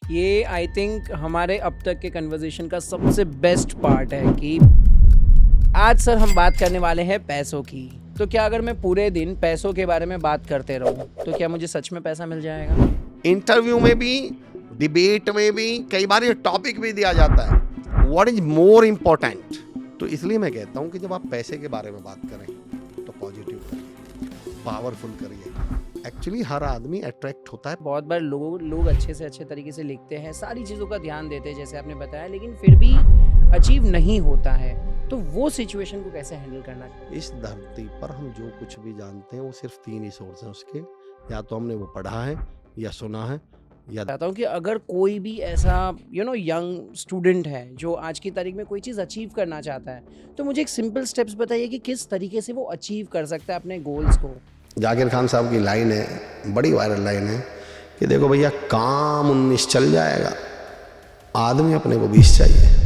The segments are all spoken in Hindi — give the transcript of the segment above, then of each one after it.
ये आई थिंक हमारे अब तक के कन्वर्सेशन का सबसे बेस्ट पार्ट है कि आज सर हम बात करने वाले हैं पैसों की। तो क्या अगर मैं पूरे दिन पैसों के बारे में बात करते रहूं तो क्या मुझे सच में पैसा मिल जाएगा? इंटरव्यू में भी, डिबेट में भी कई बार ये टॉपिक भी दिया जाता है, व्हाट इज मोर इम्पोर्टेंट। तो इसलिए मैं कहता हूं कि जब आप पैसे के बारे में बात करें तो पॉजिटिव करिए, पावरफुल करिए। एक्चुअली हर आदमी अट्रैक्ट होता है। बहुत बार लोग अच्छे से अच्छे तरीके से लिखते हैं, सारी चीज़ों का ध्यान देते हैं जैसे आपने बताया, लेकिन फिर भी अचीव नहीं होता है। तो वो सिचुएशन को कैसे हैंडल करना चाहिए? इस धरती पर हम जो कुछ भी जानते हैं वो सिर्फ 3 ही सोर्स हैं उसके, या तो हमने वो पढ़ा है या सुना है या चाहता हूँ कि अगर कोई भी ऐसा यंग स्टूडेंट है जो आज की तारीख में कोई चीज़ अचीव करना चाहता है, तो मुझे एक सिंपल स्टेप्स बताइए कि किस तरीके से वो अचीव कर सकता है अपने गोल्स को। जाकिर खान साहब की लाइन है, बड़ी वायरल लाइन है कि देखो भैया, काम 19 चल जाएगा, आदमी अपने को 20 चाहिए।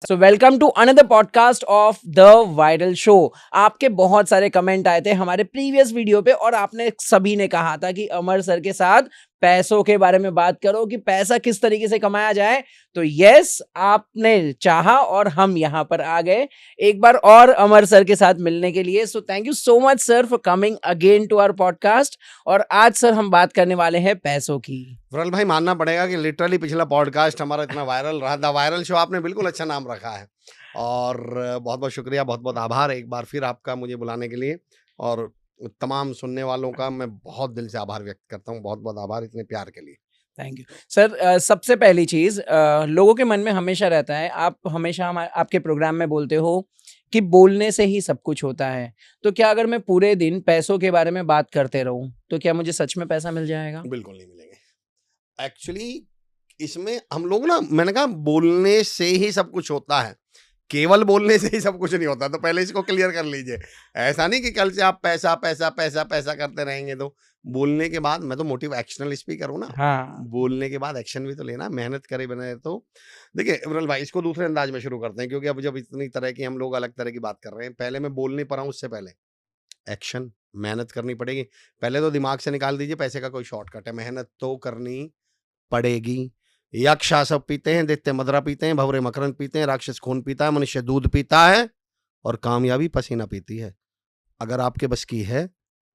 So welcome to another podcast of the viral show. आपके बहुत सारे कमेंट आए थे हमारे प्रीवियस वीडियो पे और आपने सभी ने कहा था कि अमर सर के साथ पैसों के बारे में बात करो कि पैसा किस तरीके से कमाया जाए। तो यस, आपने चाहा और हम यहाँ पर आ गए एक बार और अमर सर के साथ मिलने के लिए। So thank you so much sir for coming again to our podcast. और आज सर हम बात करने वाले हैं पैसों की। विरल भाई, मानना पड़ेगा कि लिटरली पिछला पॉडकास्ट हमारा इतना वायरल रहा, द वायरल शो। आपने बिल्कुल अच्छा नाम रखा है और बहुत बहुत शुक्रिया, बहुत बहुत आभार एक बार फिर आपका मुझे बुलाने के लिए। और तमाम सुनने वालों का मैं बहुत दिल से आभार व्यक्त करता हूँ। बहुत बहुत आभार इतने प्यार के लिए। Thank you sir. सबसे पहली चीज़, लोगों के मन में हमेशा रहता है, आप हमेशा आपके प्रोग्राम में बोलते हो कि बोलने से ही सब कुछ होता है। तो क्या अगर मैं पूरे दिन पैसों के बारे में बात करते रहूं तो क्या मुझे सच में पैसा मिल जाएगा? बिल्कुल नहीं मिलेंगे। एक्चुअली इसमें हम लोग ना, मैंने कहा बोलने से ही सब कुछ होता है, केवल बोलने से ही सब कुछ नहीं होता। तो पहले इसको क्लियर कर लीजिए। ऐसा नहीं कि कल से आप पैसा पैसा पैसा पैसा करते रहेंगे। तो बोलने के बाद, मैं तो मोटिवेशनल स्पीकर हूँ ना, हाँ। बोलने के बाद एक्शन भी तो लेना, मेहनत करे बने। तो देखिए इमरान भाई, इसको दूसरे अंदाज में शुरू करते हैं, क्योंकि अब जब इतनी तरह की हम लोग अलग तरह की बात कर रहे हैं, पहले मैं बोलने पर आऊँ उससे पहले एक्शन, मेहनत करनी पड़ेगी। पहले तो दिमाग से निकाल दीजिए, पैसे का कोई शॉर्टकट है, मेहनत तो करनी पड़ेगी। यक्ष सब पीते हैं, दैत्य मदरा पीते हैं, भंवरे मकरंद पीते हैं, राक्षस खून पीता है, मनुष्य दूध पीता है और कामयाबी पसीना पीती है। अगर आपके बस की है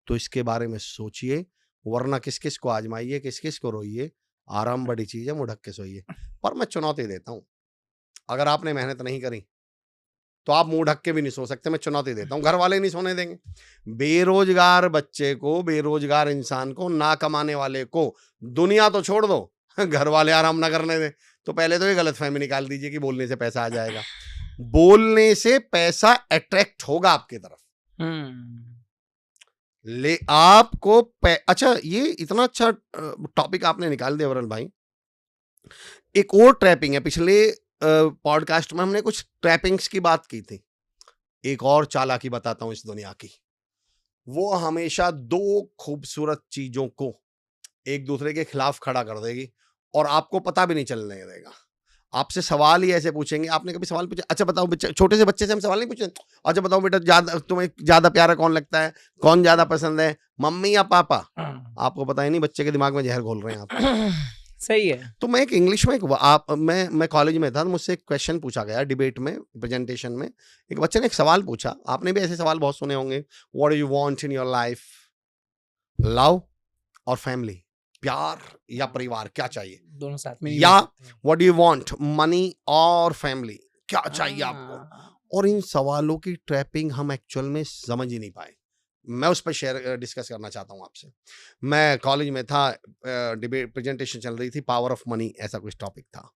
तो इसके बारे में सोचिए, वरना किस किस को आजमाइए, किस किस को रोइए। आराम बड़ी चीज है, मुंह ढक के सोइए। पर मैं चुनौती देता हूं, अगर आपने मेहनत नहीं करी तो आप मुंह ढक के भी नहीं सो सकते। मैं चुनौती देता हूं, घर वाले नहीं सोने देंगे। बेरोजगार बच्चे को, बेरोजगार इंसान को, ना कमाने वाले को दुनिया तो छोड़ दो, घर वाले आराम ना करने दें। तो पहले तो ये गलतफहमी निकाल दीजिए कि बोलने से पैसा आ जाएगा। बोलने से पैसा अट्रैक्ट होगा आपकी तरफ। ले आपको अच्छा, ये इतना अच्छा टॉपिक आपने निकाल दिया वरल भाई। एक और ट्रैपिंग है, पिछले पॉडकास्ट में हमने कुछ ट्रैपिंग्स की बात की थी। एक और चालाकी बताता हूं इस दुनिया की। वो हमेशा दो खूबसूरत चीजों को एक दूसरे के खिलाफ खड़ा कर देगी और आपको पता भी नहीं चलने देगा। आपसे सवाल ही ऐसे पूछेंगे, आपने कभी सवाल पूछा? अच्छा बताओ, छोटे से बच्चे से हम सवाल नहीं पूछे, अच्छा बताओ बेटा, तुम्हें ज्यादा प्यारा कौन लगता है, कौन ज्यादा पसंद है, मम्मी या पापा? आपको पता ही नहीं, बच्चे के दिमाग में जहर घोल रहे हैं आप। सही है। तो मैं एक इंग्लिश में मैं कॉलेज में था, मुझसे एक क्वेश्चन पूछा गया डिबेट में, प्रेजेंटेशन में। एक बच्चे ने एक सवाल पूछा, आपने भी ऐसे सवाल बहुत सुने होंगे, what do you want in your life, love और फैमिली, प्यार या परिवार, क्या चाहिए? दोनों साथ में। या what do you want, money और फैमिली, क्या चाहिए आपको? और इन सवालों की ट्रैपिंग हम एक्चुअल में समझ ही नहीं पाए। मैं उस पर डिस्कस करना चाहता हूं आपसे। मैं कॉलेज में था, डिबेट प्रेजेंटेशन चल रही थी, पावर ऑफ मनी ऐसा कुछ टॉपिक था।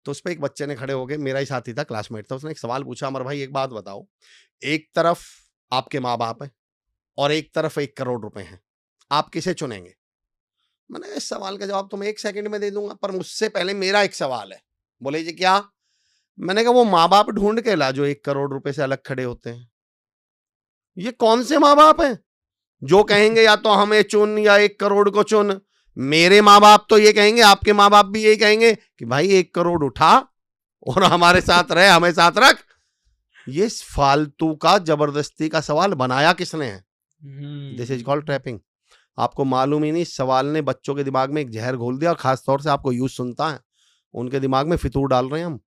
तो उस पर एक बच्चे ने खड़े होके, मेरा ही साथी था, क्लासमेट था, उसने एक सवाल पूछा, अमर भाई एक बात बताओ, एक तरफ आपके माँ बाप है और एक तरफ 1 करोड़ रुपए हैं, आप किसे चुनेंगे? मैंने इस सवाल का जवाब तो मैं 1 सेकंड में दे दूंगा, पर मुझसे पहले मेरा एक सवाल है। बोले जी क्या? मैंने कहा वो माँ बाप ढूंढ के ला जो 1 करोड़ रुपए से अलग खड़े होते हैं। ये कौन से माँ बाप हैं जो कहेंगे या तो हमें चुन या 1 करोड़ को चुन? मेरे माँ बाप तो ये कहेंगे, आपके माँ बाप भी यही कहेंगे कि भाई 1 करोड़ उठा और हमारे साथ रहे, हमें साथ रख। ये फालतू का जबरदस्ती का सवाल बनाया किसने है? This is called trapping. आपको मालूम ही नहीं, सवाल ने बच्चों के दिमाग में एक जहर घोल दिया, और खासतौर से आपको यूथ सुनता है, उनके दिमाग में फितूर डाल रहे हैं हम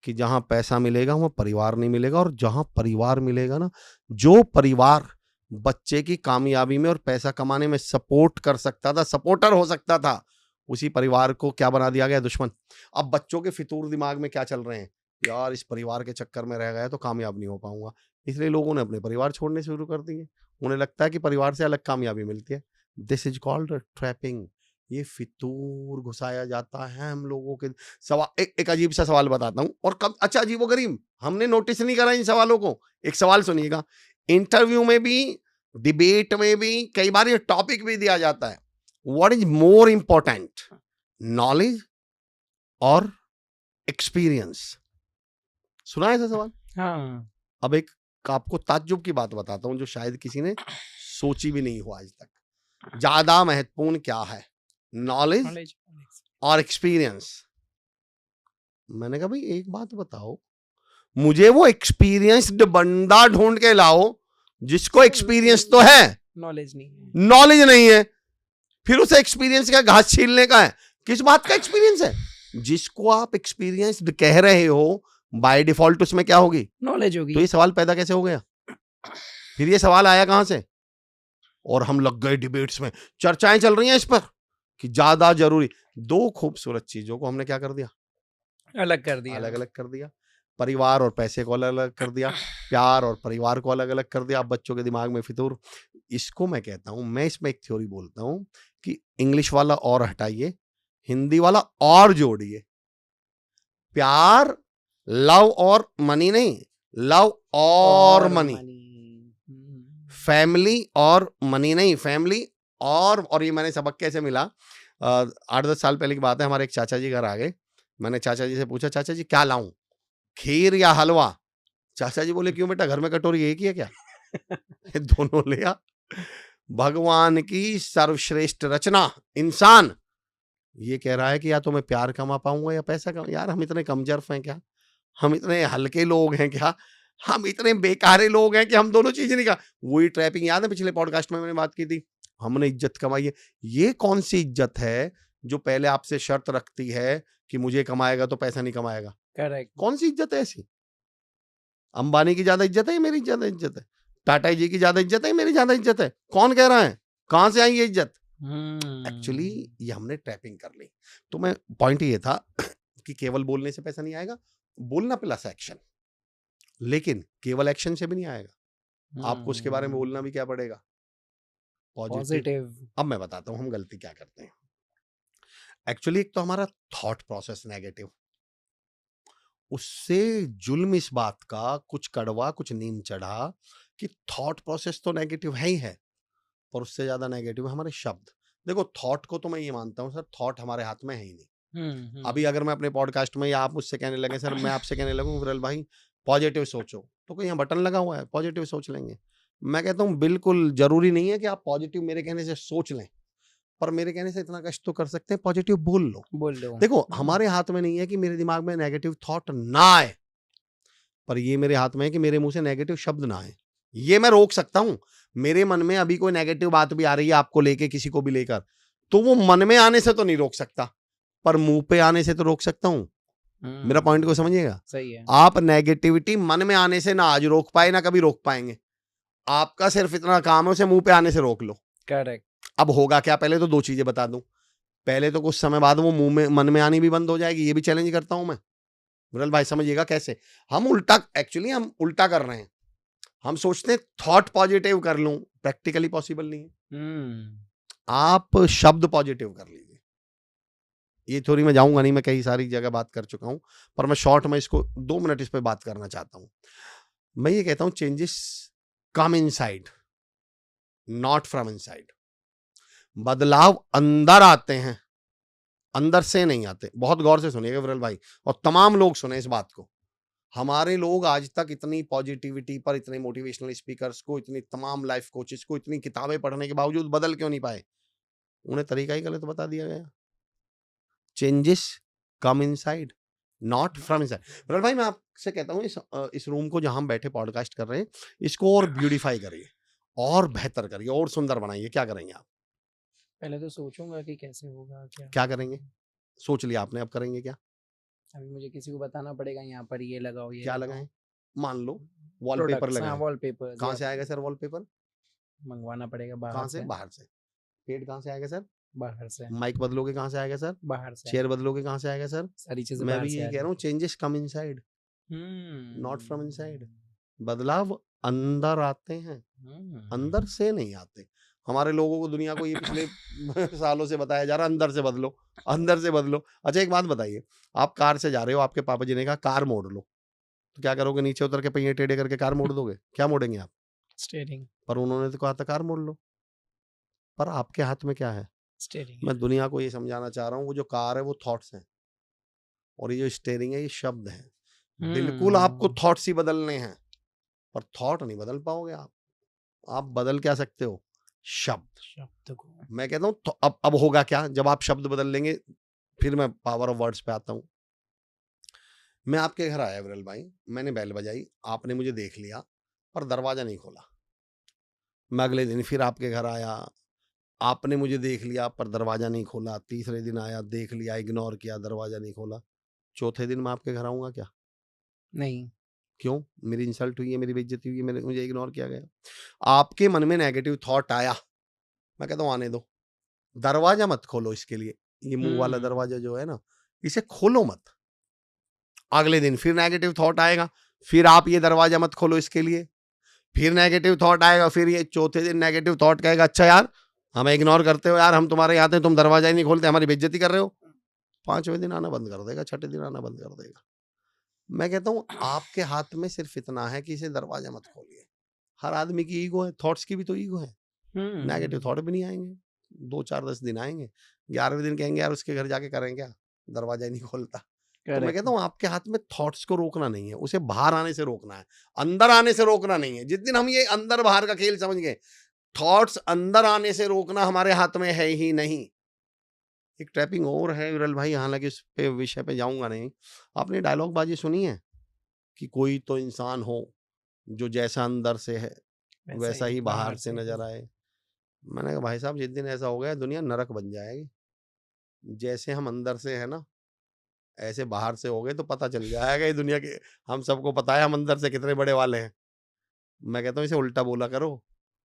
कि जहां पैसा मिलेगा वहां परिवार नहीं मिलेगा, और जहां परिवार मिलेगा ना, जो परिवार बच्चे की कामयाबी में और पैसा कमाने में सपोर्ट कर सकता था, सपोर्टर हो सकता था, उसी परिवार को क्या बना दिया गया, दुश्मन। अब बच्चों के फितूर दिमाग में क्या चल रहे हैं, यार इस परिवार के चक्कर में रह गया तो कामयाब नहीं हो पाऊंगा, इसलिए लोगों ने अपने परिवार छोड़ने शुरू कर दिए। उन्हें लगता है कि परिवार से अलग कामयाबी मिलती है। This is called trapping. ये फितूर घुसाया जाता है हम लोगों के। सवाल एक अजीब सा सवाल बताता हूं, और कब, अच्छा अजीबोगरीब, हमने नोटिस नहीं करा इन सवालों को। एक सवाल सुनिएगा, इंटरव्यू में भी, डिबेट में भी कई बार ये टॉपिक भी दिया जाता है, what is more important, knowledge और एक्सपीरियंस। सुना है ऐसा सवाल? हाँ। अब एक आपको ताज्जुब की बात बताता हूं, जो शायद किसी ने सोची भी नहीं हो आज तक। ज्यादा महत्वपूर्ण क्या है, नॉलेज और एक्सपीरियंस? मैंने कहा भाई एक बात बताओ, मुझे वो एक्सपीरियंस्ड बंदा ढूंढ के लाओ जिसको एक्सपीरियंस तो है, नॉलेज नहीं है। नॉलेज नहीं है। फिर उसे एक्सपीरियंस का घास छीलने का है। किस बात का एक्सपीरियंस है? जिसको आप एक्सपीरियंस्ड कह रहे हो, बाय डिफॉल्ट उसमें क्या होगी, नॉलेज होगी। तो ये सवाल पैदा कैसे हो गया? फिर ये सवाल आया कहां से? और हम लग गए डिबेट्स में, चर्चाएं चल रही हैं इस पर कि ज्यादा जरूरी। दो खूबसूरत चीजों को हमने क्या कर दिया, अलग कर दिया। अलग अलग कर दिया। परिवार और पैसे को अलग अलग कर दिया, प्यार और परिवार को अलग अलग कर दिया। अब बच्चों के दिमाग में फितूर। इसको मैं कहता हूं, मैं इसमें एक थ्योरी बोलता हूं कि इंग्लिश वाला और हटाइए, हिंदी वाला और जोड़िए। प्यार, लव और मनी नहीं, लव और मनी। फैमिली और मनी नहीं, फैमिली और ये मैंने सबक कैसे मिला, 8-10 साल पहले की बात है। हमारे एक चाचा जी घर आ गए। मैंने चाचा जी से पूछा, चाचा जी क्या लाऊं, खीर या हलवा? चाचा जी बोले, क्यों बेटा, घर में कटोरी एक ही है क्या? दोनों ले आ। भगवान की सर्वश्रेष्ठ रचना इंसान ये कह रहा है कि या तो मैं प्यार कमा पाऊंगा या पैसा कमा। यार हम इतने कमजोर हैं क्या? हम इतने हल्के लोग हैं क्या? हम इतने बेकारे लोग हैं कि हम दोनों चीजें नहीं। वही ट्रैपिंग याद है, पिछले पॉडकास्ट में मैंने बात की थी, हमने इज्जत कमाई है। ये कौन सी इज्जत है जो पहले आपसे शर्त रखती है कि मुझे कमाएगा तो पैसा नहीं कमाएगा? करेक्ट। कौन सी इज्जत है ऐसी? अंबानी की ज्यादा इज्जत है, मेरी ज्यादा इज्जत है? टाटा जी की ज्यादा इज्जत है, मेरी ज्यादा इज्जत है? कौन कह रहा है? कहां से आई ये इज्जत? एक्चुअली ये हमने ट्रैपिंग कर ली। तो मैं पॉइंट ये था कि केवल बोलने से पैसा नहीं आएगा, बोलना प्लस एक्शन। लेकिन केवल एक्शन से भी नहीं आएगा, आपको उसके बारे में बोलना भी क्या पड़ेगा, पॉजिटिव। अब मैं बताता हूं हम गलती क्या करते हैं। एक्चुअली एक तो हमारा थॉट प्रोसेस नेगेटिव, उससे जुल्म इस बात का, कुछ कड़वा कुछ नीम चढ़ा कि थॉट प्रोसेस तो नेगेटिव है ही है, पर उससे ज्यादा नेगेटिव है हमारे शब्द। देखो थॉट को तो मैं ये मानता हूं सर, थॉट हमारे हाथ में है ही नहीं। अभी अगर मैं अपने पॉडकास्ट में या आप मुझसे कहने लगे सर, मैं आपसे कहने लगूं विरल भाई पॉजिटिव सोचो, तो कोई यहाँ बटन लगा हुआ है पॉजिटिव सोच लेंगे? मैं कहता हूँ बिल्कुल जरूरी नहीं है कि आप पॉजिटिव मेरे कहने से सोच लें, पर मेरे कहने से इतना कष्ट तो कर सकते हैं, पॉजिटिव बोल लो। देखो हमारे हाथ में नहीं है कि मेरे दिमाग में नेगेटिव थॉट ना आए, पर ये मेरे हाथ में है कि मेरे मुंह से नेगेटिव शब्द ना आए। ये मैं रोक सकता हूं। मेरे मन में अभी कोई नेगेटिव बात भी आ रही है आपको लेके, किसी को भी लेकर, तो वो मन में आने से तो नहीं रोक सकता, पर मुंह पे आने से तो रोक सकता हूं। मेरा पॉइंट को समझिएगा। सही है। आप नेगेटिविटी मन में आने से ना आज रोक पाए ना कभी रोक पाएंगे। आपका सिर्फ इतना काम है उसे मुंह पे आने से रोक लो। करेक्ट। अब होगा क्या, पहले तो 2 चीजें बता दूं। पहले तो कुछ समय बाद वो मुंह में मन में आनी भी बंद हो जाएगी। ये भी चैलेंज करता हूं मैं, विरल भाई समझिएगा कैसे। हम उल्टा कर रहे हैं। हम सोचते हैं थॉट पॉजिटिव कर लूं, प्रैक्टिकली पॉसिबल नहीं है। आप शब्द पॉजिटिव कर लीजिए। ये थ्योरी में जाऊंगा नहीं, मैं कई सारी जगह बात कर चुका हूं, पर मैं शॉर्ट में इसको 2 मिनट इस पे बात करना चाहता हूं। मैं ये कहता हूं changes come inside, not from inside. बदलाव अंदर आते हैं, अंदर से नहीं आते। बहुत गौर से सुनिएगा विरल भाई, और तमाम लोग सुने इस बात को। हमारे लोग आज तक इतनी पॉजिटिविटी पर, इतने मोटिवेशनल स्पीकर्स को, इतनी तमाम लाइफ कोचेस को, इतनी किताबें पढ़ने के बावजूद बदल क्यों नहीं पाए? उन्हें तरीका ही गलत बता दिया गया। Changes come inside, not from inside. विरल भाई मैं आपसे कहता हूँ इस रूम को जहां हम बैठे पॉडकास्ट कर रहे हैं, इसको और ब्यूटिफाई करिए, और बेहतर करिए और सुंदर बनाइए। क्या करेंगे आप? पहले तो सोचूंगा कि कैसे होगा क्या करेंगे? सोच लिया आपने, अब करेंगे क्या? अभी मुझे किसी को बताना पड़ेगा यहाँ पर ये लगाओ ये क्या लगाओ। लगाएं? मान लो वॉलपेपर प्रोडक्ट्स, हाँ, लगाएं। वॉलपेपर्स कहाँ या से आएगा सर वॉलपेपर? मंगवाना पड़ेगा कहाँ बाहर से? से। बाहर से। पेड़ कहाँ से आएगा सर? बाहर से। माइक बदलोगे कहाँ से आएगा सर? बाहर से। चेयर बदलोगे कहाँ से आएगा सर? सारी चीजें मैं बाहर भी से यही आ कह रहा हूँ, changes come inside, not from inside. बदलाव अंदर आते हैं, अंदर से नहीं आते। हमारे लोगों को, दुनिया को ये पिछले सालों से बताया जा रहा है, अंदर से बदलो, अंदर से बदलो। अच्छा एक बात बताइए, आप कार से जा रहे हो, आपके पापा जी ने कहा कार मोड़ लो, तो क्या करोगे? नीचे उतर के पहिए टेढ़े करके कार मोड़ दोगे? क्या मोड़ेंगे आप? स्टीयरिंग। पर उन्होंने तो कहा था कार मोड़ लो। पर आपके हाथ में क्या है? स्टीयरिंग मैं दुनिया को ये समझाना चाह रहा हूँ, वो जो कार है वो थॉट्स हैं, और ये जो स्टेयरिंग है ये शब्द है। बिल्कुल आपको थॉट्स ही बदलने हैं, पर थॉट नहीं बदल पाओगे आप बदल क्या सकते हो? शब्द को। मैं कहता हूँ तो अब होगा क्या जब आप शब्द बदल लेंगे? फिर मैं पावर ऑफ वर्ड्स पे आता हूँ। मैं आपके घर आया विरल भाई, मैंने बेल बजाई, आपने मुझे देख लिया पर दरवाजा नहीं खोला। मैं अगले दिन फिर आपके घर आया, आपने मुझे देख लिया पर दरवाजा नहीं खोला। तीसरे दिन आया, देख लिया, इग्नोर किया, दरवाजा नहीं खोला। चौथे दिन मैं आपके घर आऊंगा क्या? नहीं। क्यों? मेरी इंसल्ट हुई है, मेरी बेइज्जती हुई है, मुझे इग्नोर किया गया। आपके मन में नेगेटिव थॉट आया, मैं कहता हूँ आने दो, दरवाजा मत खोलो इसके लिए। ये मुंह वाला दरवाजा जो है ना, इसे खोलो मत। अगले दिन फिर नेगेटिव थॉट आएगा, फिर आप ये दरवाजा मत खोलो इसके लिए, फिर नेगेटिव थॉट आएगा, फिर ये चौथे दिन नेगेटिव थॉट कहेगा अच्छा यार हमें इग्नोर करते हो यार, हम तुम्हारे यहाँ आते हैं तुम दरवाजा ही नहीं खोलते, हमारी बेइज्जती कर रहे हो। पांचवें दिन आना बंद कर देगा, छठे दिन आना बंद कर देगा। मैं कहता हूँ आपके हाथ में सिर्फ इतना है कि इसे दरवाजा मत खोलिए। हर आदमी की ईगो है, थॉट्स की भी तो ईगो है। नेगेटिव थॉट भी नहीं आएंगे, 2 4 10 दिन आएंगे, 11वें दिन कहेंगे यार उसके घर जाके करें क्या, दरवाजा ही नहीं खोलता। तो मैं कहता हूँ आपके हाथ में थॉट्स को रोकना नहीं है, उसे बाहर आने से रोकना है, अंदर आने से रोकना नहीं है। जिस दिन हम ये अंदर बाहर का खेल समझ गए, थॉट्स अंदर आने से रोकना हमारे हाथ में है ही नहीं। एक ट्रैपिंग और है विरल भाई, हालांकि इस पे विषय पे जाऊंगा नहीं। आपने डायलॉग बाजी सुनी है कि कोई तो इंसान हो जो जैसा अंदर से है वैसा ही बाहर से नजर आए। मैंने कहा भाई साहब जिस दिन ऐसा हो गया दुनिया नरक बन जाएगी। जैसे हम अंदर से है ना, ऐसे बाहर से हो गए तो पता चल जाएगा ये दुनिया के, हम सबको पता है हम अंदर से कितने बड़े वाले हैं। मैं कहता हूँ इसे उल्टा बोला करो,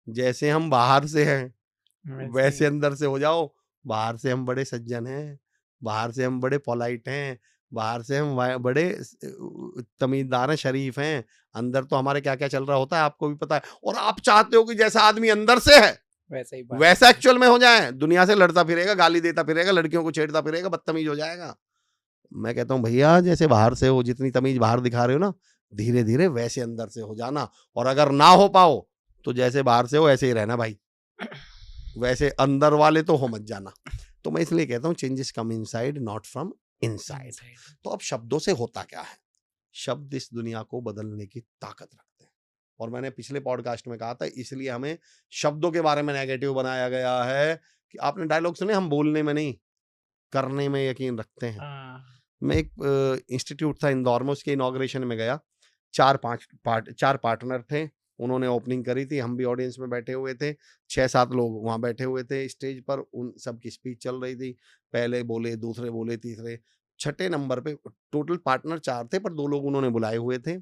जैसे हम बाहर से हैं वैसे अंदर से हो जाओ। बाहर से हम बड़े सज्जन हैं, बाहर से हम बड़े पोलाइट हैं, बाहर से हम बड़े तमीज़दार हैं, शरीफ हैं, अंदर तो हमारे क्या क्या चल रहा होता है आपको भी पता है। और आप चाहते हो कि जैसा आदमी अंदर से है वैसा एक्चुअल में हो जाए, दुनिया से लड़ता फिरेगा, गाली देता फिरेगा, लड़कियों को छेड़ता फिरेगा, बदतमीज हो जाएगा। मैं कहता हूँ भैया जैसे बाहर से हो, जितनी तमीज बाहर दिखा रहे हो ना, धीरे धीरे वैसे अंदर से हो जाना। और अगर ना हो पाओ तो जैसे बाहर से हो ऐसे ही रहना भाई, वैसे अंदर वाले तो हो मत जाना। तो मैं इसलिए कहता हूँ changes come inside not from inside. तो अब शब्दों से होता क्या है? शब्द इस दुनिया को बदलने की ताकत रखते हैं। और मैंने पिछले पॉडकास्ट में कहा था इसलिए हमें शब्दों के बारे में नेगेटिव बनाया गया है कि आपने डायलॉग सुने, हम बोलने में नहीं करने में यकीन रखते हैं। मैं एक इंस्टीट्यूट था इंदौर में, उसके इनॉग्रेशन में गया। 4 पार्टनर थे, उन्होंने ओपनिंग करी थी, हम भी ऑडियंस में बैठे हुए थे, 6-7 लोग वहाँ बैठे हुए थे स्टेज पर, उन सब की स्पीच चल रही थी। पहले बोले, दूसरे बोले, तीसरे, छठे नंबर पे टोटल पार्टनर 4 थे पर 2 लोग उन्होंने बुलाए हुए थे।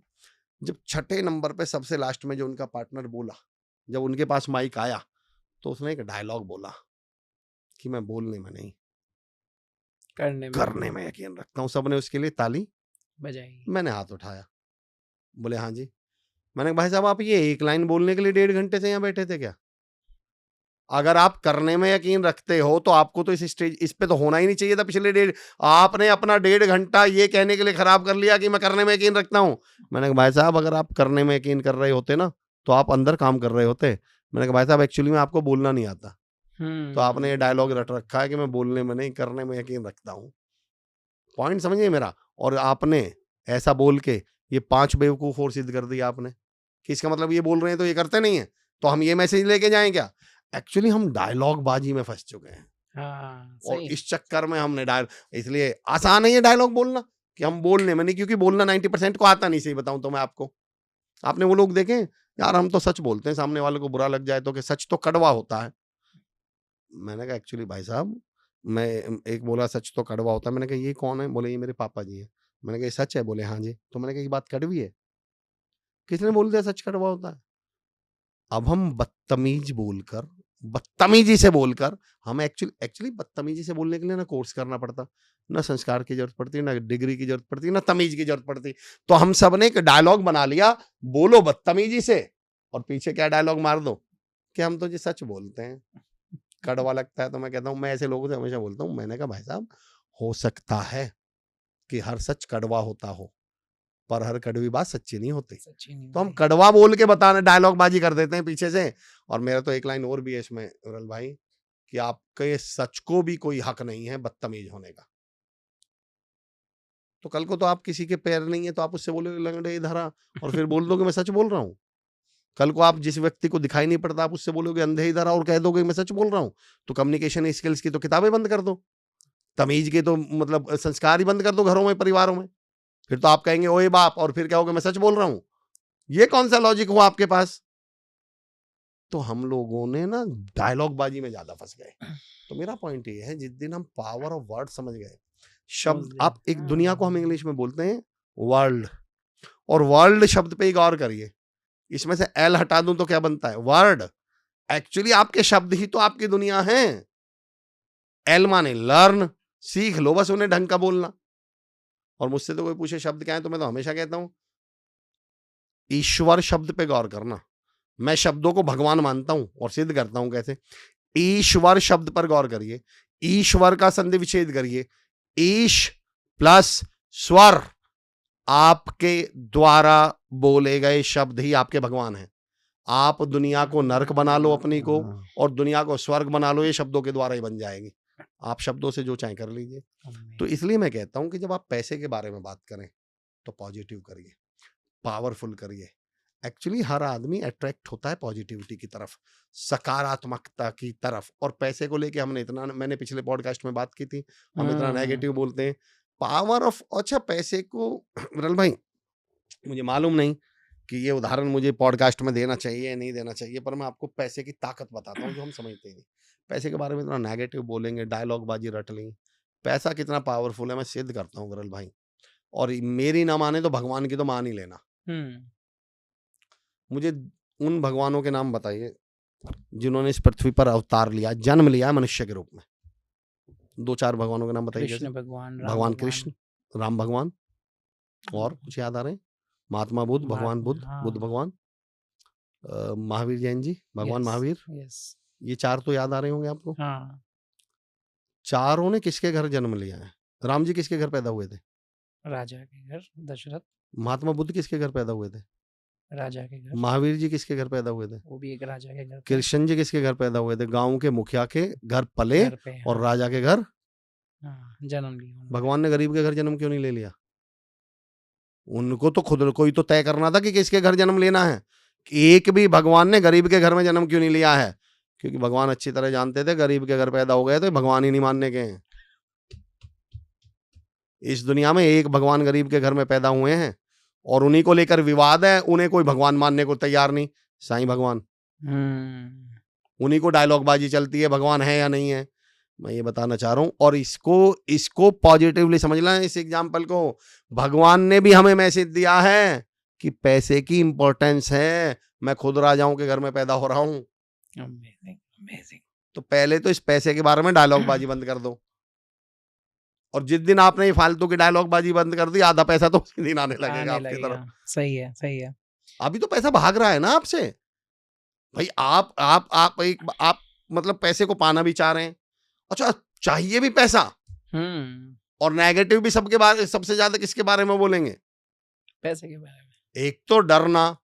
जब छठे नंबर पे सबसे लास्ट में जो उनका पार्टनर बोला, जब उनके पास माइक आया तो उसने एक डायलॉग बोला कि मैं बोलने में नहीं करने में यकीन रखता हूँ। सबने उसके लिए ताली बजाई। मैंने हाथ उठाया, बोले हाँ जी। मैंने कहा भाई साहब आप ये एक लाइन बोलने के लिए 1.5 घंटे से यहाँ बैठे थे क्या? अगर आप करने में यकीन रखते हो तो आपको तो इस पे तो होना ही नहीं चाहिए था। पिछले आपने अपना 1.5 घंटा ये कहने के लिए खराब कर लिया कि मैं करने में यकीन रखता हूँ। मैंने कहा भाई साहब अगर आप करने में यकीन कर रहे होते ना तो आप अंदर काम कर रहे होते। मैंने कहा भाई साहब एक्चुअली में आपको बोलना नहीं आता, तो आपने ये डायलॉग रट रखा है कि मैं बोलने में नहीं करने में यकीन रखता हूँ। पॉइंट समझिए मेरा। और आपने ऐसा बोल के ये 5 बेवकूफ और सिद्ध कर दिया आपने कि इसका मतलब ये बोल रहे हैं तो ये करते नहीं है, तो हम ये मैसेज लेके जाएं क्या? एक्चुअली हम डायलॉग बाजी में फंस चुके हैं। और इस चक्कर में हमने इसलिए आसान है ये डायलॉग बोलना कि हम बोलने में नहीं, क्योंकि बोलना 90% को आता नहीं। सही बताऊं तो मैं आपको, आपने वो लोग देखे यार हम तो सच बोलते हैं, सामने वाले को बुरा लग जाए तो कि सच तो कड़वा होता है। मैंने कहा एक्चुअली भाई साहब, मैं एक बोला सच तो कड़वा होता है। मैंने कहा ये कौन है? बोले ये मेरे पापा जी हैं। मैंने कहा ये सच है? बोले हाँ जी। तो मैंने कहा ये बात कड़वी है? किसने बोल दिया सच कड़वा होता है? अब हम बदतमीजी से बोलकर हम एक्चुअली बदतमीजी से बोलने के लिए ना कोर्स करना पड़ता, ना संस्कार की जरूरत पड़ती, ना डिग्री की जरूरत पड़ती, ना तमीज की जरूरत पड़ती। तो हम सब ने एक डायलॉग बना लिया, बोलो बदतमीजी से और पीछे क्या डायलॉग मार दो कि हम तो जी सच बोलते हैं। कड़वा लगता है तो मैं कहता हूँ, मैं ऐसे लोगों से हमेशा बोलता हूँ, मैंने कहा भाई साहब हो सकता है कि हर सच कड़वा होता हो, पर हर कड़वी बात सच्ची नहीं होती। तो हम कड़वा बोल के बताने डायलॉग बाजी कर देते हैं पीछे से। और मेरा तो एक लाइन और भी है इसमें विरल भाई, कि आपके सच को भी कोई हक नहीं है बदतमीज होने का। तो कल को तो आप किसी के पैर नहीं है तो आप उससे बोलोगे लंगड़े इधर आ, और फिर बोल दो कि मैं सच बोल रहा हूँ। कल को आप जिस व्यक्ति को दिखाई नहीं पड़ता आप उससे बोलोगे अंधे इधर आ और कह दोगे मैं सच बोल रहा हूँ। तो कम्युनिकेशन स्किल्स की तो किताबें बंद कर दो, तमीज के तो मतलब संस्कार ही बंद कर दो घरों में, परिवारों में। फिर तो आप कहेंगे ओए बाप, और फिर कहोगे मैं सच बोल रहा हूं। ये कौन सा लॉजिक हुआ आपके पास? तो हम लोगों ने ना डायलॉग बाजी में ज्यादा फंस गए। तो मेरा पॉइंट ये है, जिस दिन हम पावर ऑफ वर्ड समझ गए, शब्द, आप एक दुनिया को हम इंग्लिश में बोलते हैं वर्ल्ड, और वर्ल्ड शब्द पे ही गौर करिए, इसमें से एल हटा दूं तो क्या बनता है? वर्ड। एक्चुअली आपके शब्द ही तो आपकी दुनिया है। एल माने लर्न, सीख लो बस उन्हें ढंग का बोलना। और मुझसे तो कोई पूछे शब्द क्या है तो मैं तो हमेशा कहता हूं ईश्वर शब्द पे गौर करना। मैं शब्दों को भगवान मानता हूं और सिद्ध करता हूं कैसे। ईश्वर शब्द पर गौर करिए, ईश्वर का संधि विच्छेद करिए। ईश प्लस स्वर, आपके द्वारा बोले गए शब्द ही आपके भगवान हैं। आप दुनिया को नरक बना लो अपनी को, और दुनिया को स्वर्ग बना लो, ये शब्दों के द्वारा ही बन जाएगी। आप शब्दों से जो चाहे कर लीजिए। तो इसलिए मैं कहता हूं कि जब आप पैसे के बारे में बात करें तो पॉजिटिव करिए, पावरफुल करिए। एक्चुअली हर आदमी अट्रैक्ट होता है पॉजिटिविटी की तरफ, सकारात्मकता की तरफ। और पैसे को लेके हमने इतना, मैंने पिछले पॉडकास्ट में बात की थी, हम इतना नेगेटिव बोलते हैं। पावर ऑफ, अच्छा पैसे को विरल भाई मुझे मालूम नहीं कि ये उदाहरण मुझे पॉडकास्ट में देना चाहिए या नहीं देना चाहिए, पर मैं आपको पैसे की ताकत बताता हूँ जो हम समझते ही नहीं। पैसे के बारे में इतना नेगेटिव बोलेंगे, डायलॉग बाजी रट लेंगे। पैसा कितना पावरफुल है मैं सिद्ध करता हूँ विरल भाई, और मेरी ना माने तो भगवान की तो मान ही लेना। मुझे उन भगवानों के नाम बताइए जिन्होंने इस पृथ्वी पर अवतार लिया, जन्म लिया है मनुष्य के रूप में। 2-4 भगवानों के नाम बताइए। कृष्ण भगवान, भगवान कृष्ण, राम भगवान, और कुछ याद आ रहे हैं? महात्मा बुद्ध, भगवान बुद्ध, बुद्ध भगवान, महावीर जैन जी, भगवान महावीर। ये 4 तो याद आ रहे होंगे आपको। चारों ने किसके घर जन्म लिया है? राम जी किसके घर पैदा हुए थे? राजा के घर, दशरथ। महात्मा बुद्ध किसके घर पैदा हुए थे? राजा के घर। महावीर जी किसके घर पैदा हुए थे? वो भी एक राजा के घर। कृष्ण जी किसके घर पैदा हुए थे? गांव के मुखिया के घर पले, और राजा के घर जन्म लिया। भगवान ने गरीब के घर जन्म क्यों नहीं ले लिया? उनको तो खुद कोई तो तय करना था कि किसके घर जन्म लेना है। एक भी भगवान ने गरीब के घर में जन्म क्यों नहीं लिया है? क्योंकि भगवान अच्छी तरह जानते थे गरीब के घर पैदा हो गए तो भगवान ही नहीं मानने के हैं। इस दुनिया में एक भगवान गरीब के घर में पैदा हुए हैं, और उन्हीं को लेकर विवाद है। उन्हें कोई भगवान मानने को तैयार नहीं, साईं भगवान। उन्हीं को डायलॉग बाजी चलती है भगवान है या नहीं है। मैं ये बताना चाह रहा हूं, और इसको पॉजिटिवली समझना है। इस एग्जाम्पल को भगवान ने भी हमें मैसेज दिया है कि पैसे की इंपॉर्टेंस है। मैं खुद राजाओं के घर में पैदा हो रहा हूं। अमेजिंग। तो पहले तो इस पैसे के बारे में डायलॉग बाजी बंद कर दो, और जिस दिन आपने ये फालतू की डायलॉग बाजी बंद कर दी, आधा पैसा तो उसी दिन आने लगेगा आपकी तरफ। सही है, सही है। अभी तो पैसा भाग रहा है ना आपसे भाई। आप मतलब पैसे को पाना भी चाह रहे हैं। अच्छा, चाहिए भी पैसा, और नेगेटिव भी सबके बारे, सबसे ज्यादा किसके बारे में बोलेंगे? पैसे के बारे में। एक तो डरना,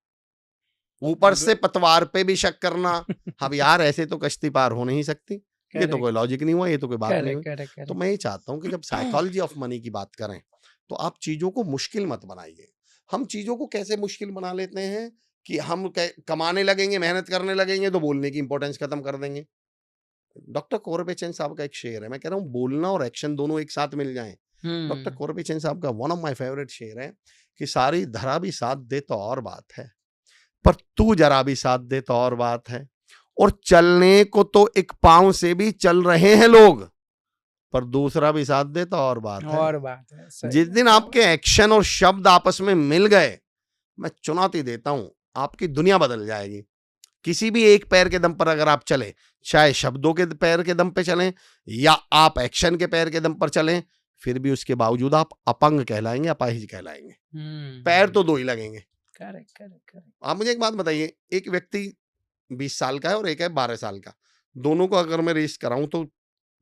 ऊपर से पतवार पे भी शक करना। अब यार ऐसे तो कश्ती पार हो नहीं सकती। ये तो कोई लॉजिक नहीं हुआ, ये तो कोई बात नहीं हुई। तो मैं ये चाहता हूं कि जब साइकोलॉजी ऑफ मनी की बात करें तो आप चीजों को मुश्किल मत बनाइए। हम चीजों को कैसे मुश्किल बना लेते हैं कि हम कमाने लगेंगे, मेहनत करने लगेंगे तो बोलने की इंपॉर्टेंस खत्म कर देंगे। डॉक्टर कोरबेचैन साहब का एक शेर है, मैं कह रहा हूँ बोलना और एक्शन दोनों एक साथ मिल जाएं। डॉक्टर कोरबेचैन साहब का वन ऑफ माय फेवरेट शेर है कि सारी धरा भी साथ दे तो और बात है, पर तू जरा भी साथ दे तो और बात है। और चलने को तो एक पांव से भी चल रहे हैं लोग, पर दूसरा भी साथ दे तो और बात है। और बात है, सही जिस है, दिन क्या आपके बात है। एक्शन और शब्द आपस में मिल गए, मैं चुनौती देता हूं, आपकी दुनिया बदल जाएगी। किसी भी एक पैर के दम पर अगर आप चले, चाहे शब्दों के पैर के दम पे चलें या आप एक्शन के पैर के दम पर चलें, फिर भी उसके बावजूद आप अपंग कहलाएंगे, अपाहिज कहलाएंगे। पैर तो दो ही लगेंगे। Correct correct correct. आप मुझे एक बात बताइए, एक व्यक्ति 20 साल का है और एक है 12 साल का, दोनों को अगर मैं रेस कराऊं तो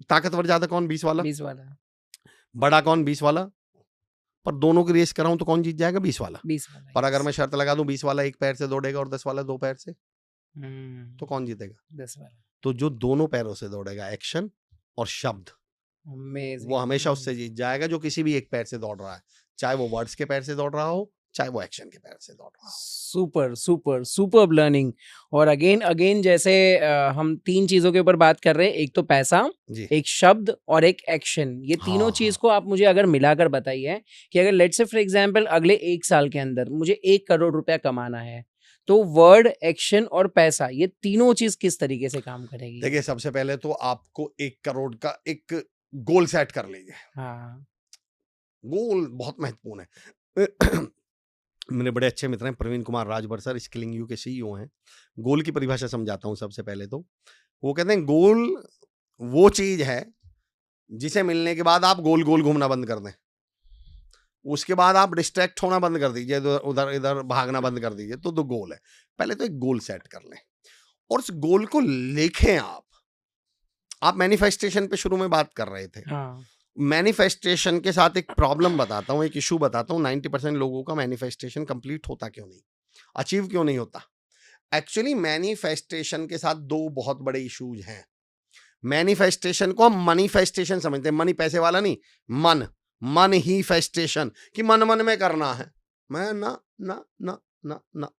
ताकतवर ज्यादा कौन? 20 वाला। 20 वाला। बड़ा कौन? 20 वाला। पर दोनों की रेस कराऊं तो कौन जीत जाएगा? 20 वाला। 20 वाला, पर अगर yes। मैं शर्त लगा दूं 20 वाला एक पैर से दौड़ेगा और 10 वाला दो पैर से, तो हम्म, कौन जीतेगा? 10 वाला। तो जो दोनों पैरों से दौड़ेगा, एक्शन और शब्द, वो अमेजिंग। हमेशा उससे जीत जाएगा जो किसी भी एक पैर से दौड़ रहा है, चाहे वो वर्ड्स के पैर से दौड़ रहा हो, चाहे वो एक्शन के पैर से दौड़ रहा हो। Super super super learning. और अगेन अगेन जैसे हम 3 चीजों के ऊपर बात कर रहे हैं, एक तो पैसा, जी एक शब्द और एक एक्शन। ये तीनों हाँ, चीज हाँ। को आप मुझे अगर मिलाकर बताइए कि अगर लेट्स से फॉर एग्जांपल अगले 1 साल के अंदर मुझे 1 करोड़ रुपया कमाना है, तो वर्ड, एक्शन और पैसा, ये तीनों चीज किस तरीके से काम करेगी? देखिए, सबसे पहले तो आपको 1 करोड़ का एक गोल सेट कर लीजिए। हाँ। गोल बहुत महत्वपूर्ण है। मेरे बड़े अच्छे मित्र हैं Praveen Kumar Rajbhar sir, skilling you के सीईओ हैं। गोल की परिभाषा समझाता हूं सबसे पहले तो। वो कहते हैं गोल वो चीज है जिसे मिलने के बाद आप गोल गोल घूमना बंद कर दें, उसके बाद आप डिस्ट्रैक्ट होना बंद कर दीजिए, उधर इधर भागना बंद कर दीजिए, तो गोल है। पहले तो एक गोल सेट कर लें और उस गोल को लिखें। आप मैनिफेस्टेशन पे शुरू में बात कर रहे थे। हाँ। मैनिफेस्टेशन के साथ एक प्रॉब्लम बताता हूँ, एक इशू बताता हूँ। 90% लोगों का मैनिफेस्टेशन कंप्लीट होता क्यों नहीं, अचीव क्यों नहीं होता? एक्चुअली मैनिफेस्टेशन के साथ 2 बहुत बड़े इश्यूज हैं। मैनिफेस्टेशन को हम मनीफेस्टेशन समझते हैं, मनी पैसे वाला नहीं, मन ही फेस्टेशन, कि मन मन में करना है। मैं ना ना ना ना ना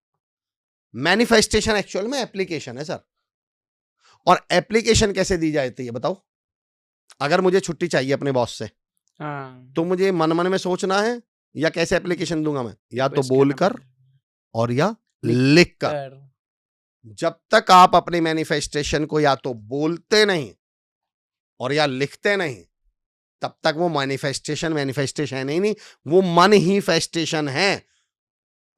मैनिफेस्टेशन एक्चुअल में एप्लीकेशन है सर। और एप्लीकेशन कैसे दी जाती है बताओ? अगर मुझे छुट्टी चाहिए अपने बॉस से, हाँ। तो मुझे मन मन में सोचना है या कैसे एप्लीकेशन दूंगा मैं? या तो रिक्वेस्ट करना बोलकर पड़ेगा। और या लिख लिखकर। कर। जब तक आप अपने मैनिफेस्टेशन को या तो बोलते नहीं और या लिखते नहीं, तब तक वो मैनिफेस्टेशन ही नहीं, वो मन ही फेस्टेशन है।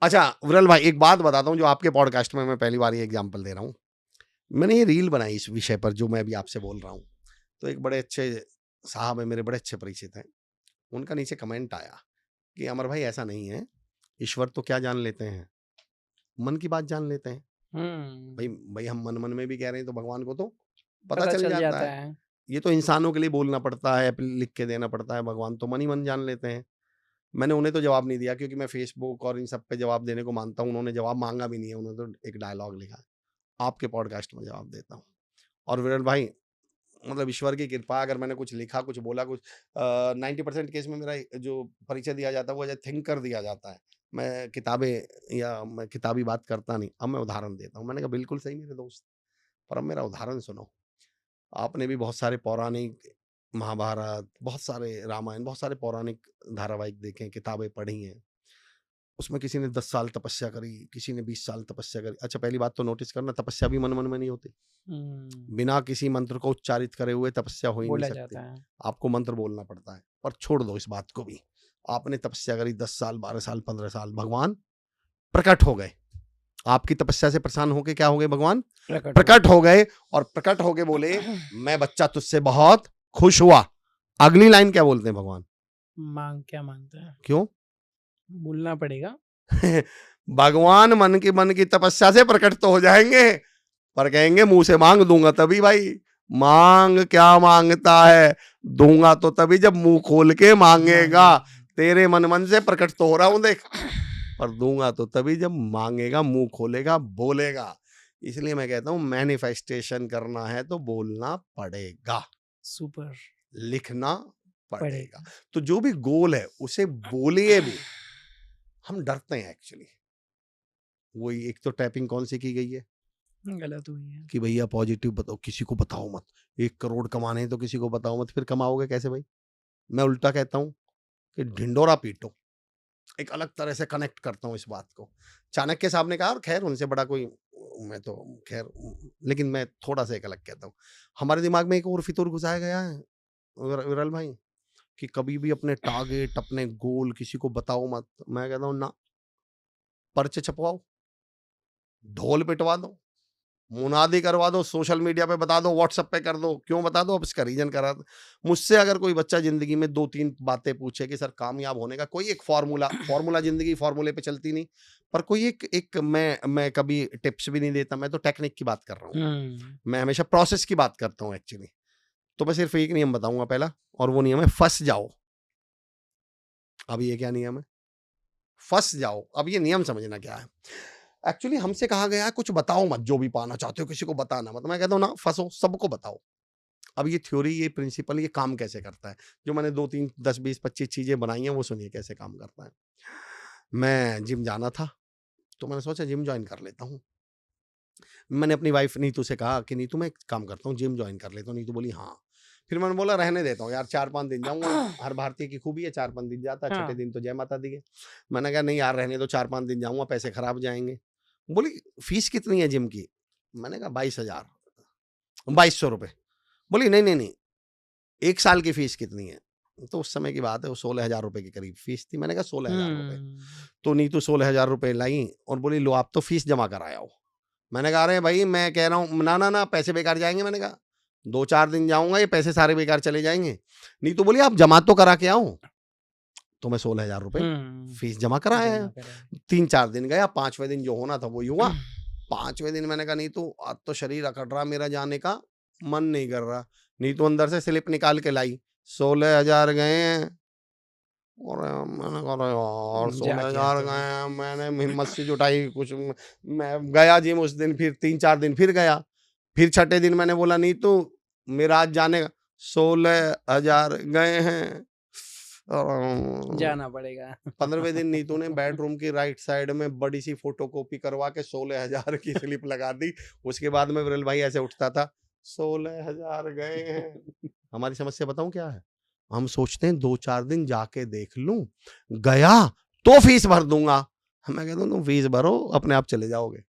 अच्छा विरल भाई, एक बात बताता हूं जो आपके पॉडकास्ट में मैं पहली बार ये एग्जांपल दे रहा हूं। मैंने ये रील बनाई इस विषय पर जो मैं अभी आपसे बोल रहा हूं, तो एक बड़े अच्छे साहब है, मेरे बड़े अच्छे परिचित हैं। उनका नीचे कमेंट आया कि अमर भाई ऐसा नहीं है, ईश्वर तो क्या जान लेते हैं, मन की बात जान लेते हैं। भाई हम मन मन में भी कह रहे हैं तो भगवान को तो पता चल जाता है। ये तो इंसानों के लिए बोलना पड़ता है, लिख के देना पड़ता है, भगवान तो मन ही मन जान लेते हैं। मैंने उन्हें तो जवाब नहीं दिया क्योंकि मैं फेसबुक और इन सब पे जवाब देने को मानता हूँ। उन्होंने जवाब मांगा भी नहीं है, उन्होंने तो एक डायलॉग लिखा है। आपके पॉडकास्ट में जवाब देता हूँ। और विरल भाई, मतलब ईश्वर की कृपा, अगर मैंने कुछ लिखा, कुछ बोला, कुछ 90% केस में मेरा जो परिचय दिया जाता है वो एज ए थिंकर दिया जाता है। मैं किताबें या मैं किताबी बात करता नहीं। अब मैं उदाहरण देता हूँ। मैंने कहा बिल्कुल सही मेरे दोस्त, पर अब मेरा उदाहरण सुनो। आपने भी बहुत सारे पौराणिक, महाभारत, बहुत सारे रामायण, बहुत सारे पौराणिक धारावाहिक देखे हैं, किताबें पढ़ी हैं। उसमें किसी ने 10 साल तपस्या करी, किसी ने 20 साल तपस्या करी। अच्छा पहली बात तो नोटिस करना, तपस्या भी मन मन में नहीं होती। बिना किसी मंत्र को उच्चारित करे हुए तपस्या हो ही नहीं सकती। आपको मंत्र बोलना पड़ता है। पर छोड़ दो इस बात को भी, आपने तपस्या करी 10 साल, 12 साल, 15 साल, भगवान प्रकट हो गए। आपकी तपस्या से प्रसन्न होके क्या हो गए? भगवान प्रकट हो गए। और प्रकट होके बोले मैं बच्चा तुझसे बहुत खुश हुआ। अगली लाइन क्या बोलते हैं भगवान? क्या मांगता है? क्यों बोलना पड़ेगा। भगवान मन की तपस्या से प्रकट तो हो जाएंगे, पर कहेंगे मुंह से मांग दूंगा तभी। भाई मांग क्या मांगता है? दूंगा तो तभी जब मुंह खोल के मांगेगा। तेरे मन से प्रकट तो हो रहा हूं देख, पर दूंगा तो तभी जब मांगेगा, मुंह खोलेगा, बोलेगा। इसलिए मैं कहता हूं मैनिफेस्टेशन करना है तो बोलना पड़ेगा, सुपर, लिखना पड़ेगा। तो जो भी गोल है उसे बोलिए भी। हम डरते हैं एक्चुअली। वही एक तो टैपिंग कौन सी की गई है, गलत हुई है कि भैया पॉजिटिव बताओ, किसी को बताओ मत। 1 करोड़ कमाने हैं तो किसी को बताओ मत। फिर कमाओगे कैसे भाई? मैं उल्टा कहता हूं कि ढिंडोरा पीटो, एक अलग तरह से कनेक्ट करता हूँ इस बात को। चाणक्य साहब ने कहा, और खैर उनसे बड़ा कोई, मैं तो खैर, लेकिन मैं थोड़ा सा एक अलग कहता हूँ। हमारे दिमाग में एक और फितूर घुसाया गया है विरल भाई, कि कभी भी अपने टारगेट, अपने गोल किसी को बताओ मत। मैं कहता हूँ ना, पर्चे छपवाओ, ढोल पिटवा दो, मुनादी करवा दो, सोशल मीडिया पे बता दो, व्हाट्सएप पे कर दो। क्यों बता दो? अब इसका रीजन करा दो। मुझसे अगर कोई बच्चा जिंदगी में 2-3 बातें पूछे कि सर कामयाब होने का कोई एक फॉर्मूला जिंदगी फॉर्मूले पे चलती नहीं, पर कोई एक मैं कभी टिप्स भी नहीं देता, मैं तो टेक्निक की बात कर रहा हूँ। मैं हमेशा प्रोसेस की बात करता हूँ एक्चुअली। तो मैं सिर्फ एक नियम बताऊंगा पहला, और वो नियम है फंस जाओ। अब ये क्या नियम है? फंस जाओ। अब ये नियम समझना क्या है। एक्चुअली हमसे कहा गया है कुछ बताओ मत, जो भी पाना चाहते हो किसी को बताना मत। मैं कहता हूँ ना, फंसो, सबको बताओ। अब ये थ्योरी, ये प्रिंसिपल, ये काम कैसे करता है, जो मैंने 2-3 10 20 25 चीजें बनाई हैं, वो सुनिए कैसे काम करता है। मैं जिम जाना था, तो मैंने सोचा जिम ज्वाइन कर लेता हूँ। मैंने अपनी वाइफ नीतू से कहा कि नीतू मैं एक काम करता हूँ, जिम ज्वाइन कर लेता हूँ। नीतू बोली हाँ। फिर मैंने बोला रहने देता हूँ यार, 4-5 दिन जाऊंगा। हर भारतीय की खूबी है, 4-5 दिन जाता है, छठे दिन तो जय माता दी है। मैंने कहा नहीं यार रहने दो, 4-5 दिन जाऊंगा, पैसे खराब जाएंगे। बोली फीस कितनी है जिम की? मैंने कहा 22,000, 2200 रुपये। बोली नहीं नहीं नहीं, 1 साल की फीस कितनी है? तो उस समय की बात है, वो 16,000 रुपये के करीब फीस थी। मैंने कहा 16,000 रुपये। तो नीतू 16,000 रुपये लाई और बोली लो आप तो फीस जमा कराया हो। मैंने कहा अरे भाई मैं कह रहा हूँ ना ना ना, पैसे बेकार जाएंगे। मैंने कहा 2-4 दिन जाऊंगा, ये पैसे सारे बेकार चले जाएंगे। नीतू बोली आप जमा तो करा के आओ। तो मैं 16,000 रुपये फीस जमा कराया है। 3-4 दिन गया, 5वें दिन जो होना था वो हुआ। 5वें दिन मैंने कहा नीतू आज तो शरीर अकड़ रहा, मेरा जाने का मन नहीं कर रहा। नीतू अंदर से स्लिप निकाल के लाई, 16,000 गए हैं। और मैंने कहा यार 16,000 गए हैं। मैंने हिम्मत से जुटाई कुछ, मैं गया जिम उस दिन, फिर 3-4 दिन फिर गया। फिर छठे दिन मैंने बोला नीतू मेरा आज जाने का 16,000 गए हैं। जाना पड़ेगा। 15वें दिन नीतू ने बेडरूम की राइट साइड में बड़ी सी फोटोकॉपी करवा के 16,000 की स्लिप लगा दी। उसके बाद में विरल भाई ऐसे उठता था, 16,000 गए हैं। हमारी समस्या बताऊं क्या है? हम सोचते हैं 2-4 दिन जाके देख लूं, गया तो फीस भर दूंगा। मैं कहता हूँ तुम फीस भरो, अपने आप चले जाओगे।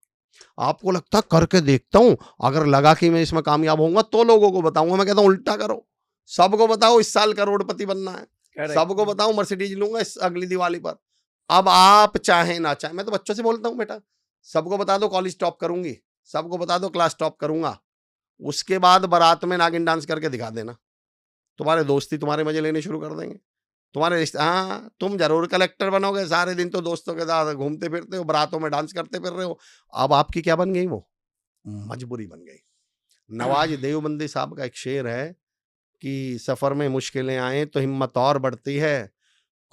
आपको लगता है करके देखता हूं, अगर लगा कि मैं इसमें कामयाब होऊंगा तो लोगों को बताऊंगा। मैं कहता हूं उल्टा करो, सबको बताओ इस साल करोड़पति बनना है, सबको बताओ मर्सिडीज लूंगा इस अगली दिवाली पर। अब आप चाहे ना चाहे, मैं तो बच्चों से बोलता हूँ बेटा सबको बता दो कॉलेज टॉप करूंगी, सबको बता दो क्लास टॉप करूंगा, उसके बाद बारात में नागिन डांस करके दिखा देना, तुम्हारे दोस्ती तुम्हारे मजे लेने शुरू कर देंगे, तुम्हारे रिश्ते। हाँ तुम जरूर कलेक्टर बनोगे, सारे दिन तो दोस्तों के साथ घूमते फिरते हो, बारातों में डांस करते फिर रहे हो। अब आपकी क्या बन गई? वो मजबूरी बन गई। नवाज देवबंदी साहब का एक शेर है कि सफर में मुश्किलें आए तो हिम्मत और बढ़ती है,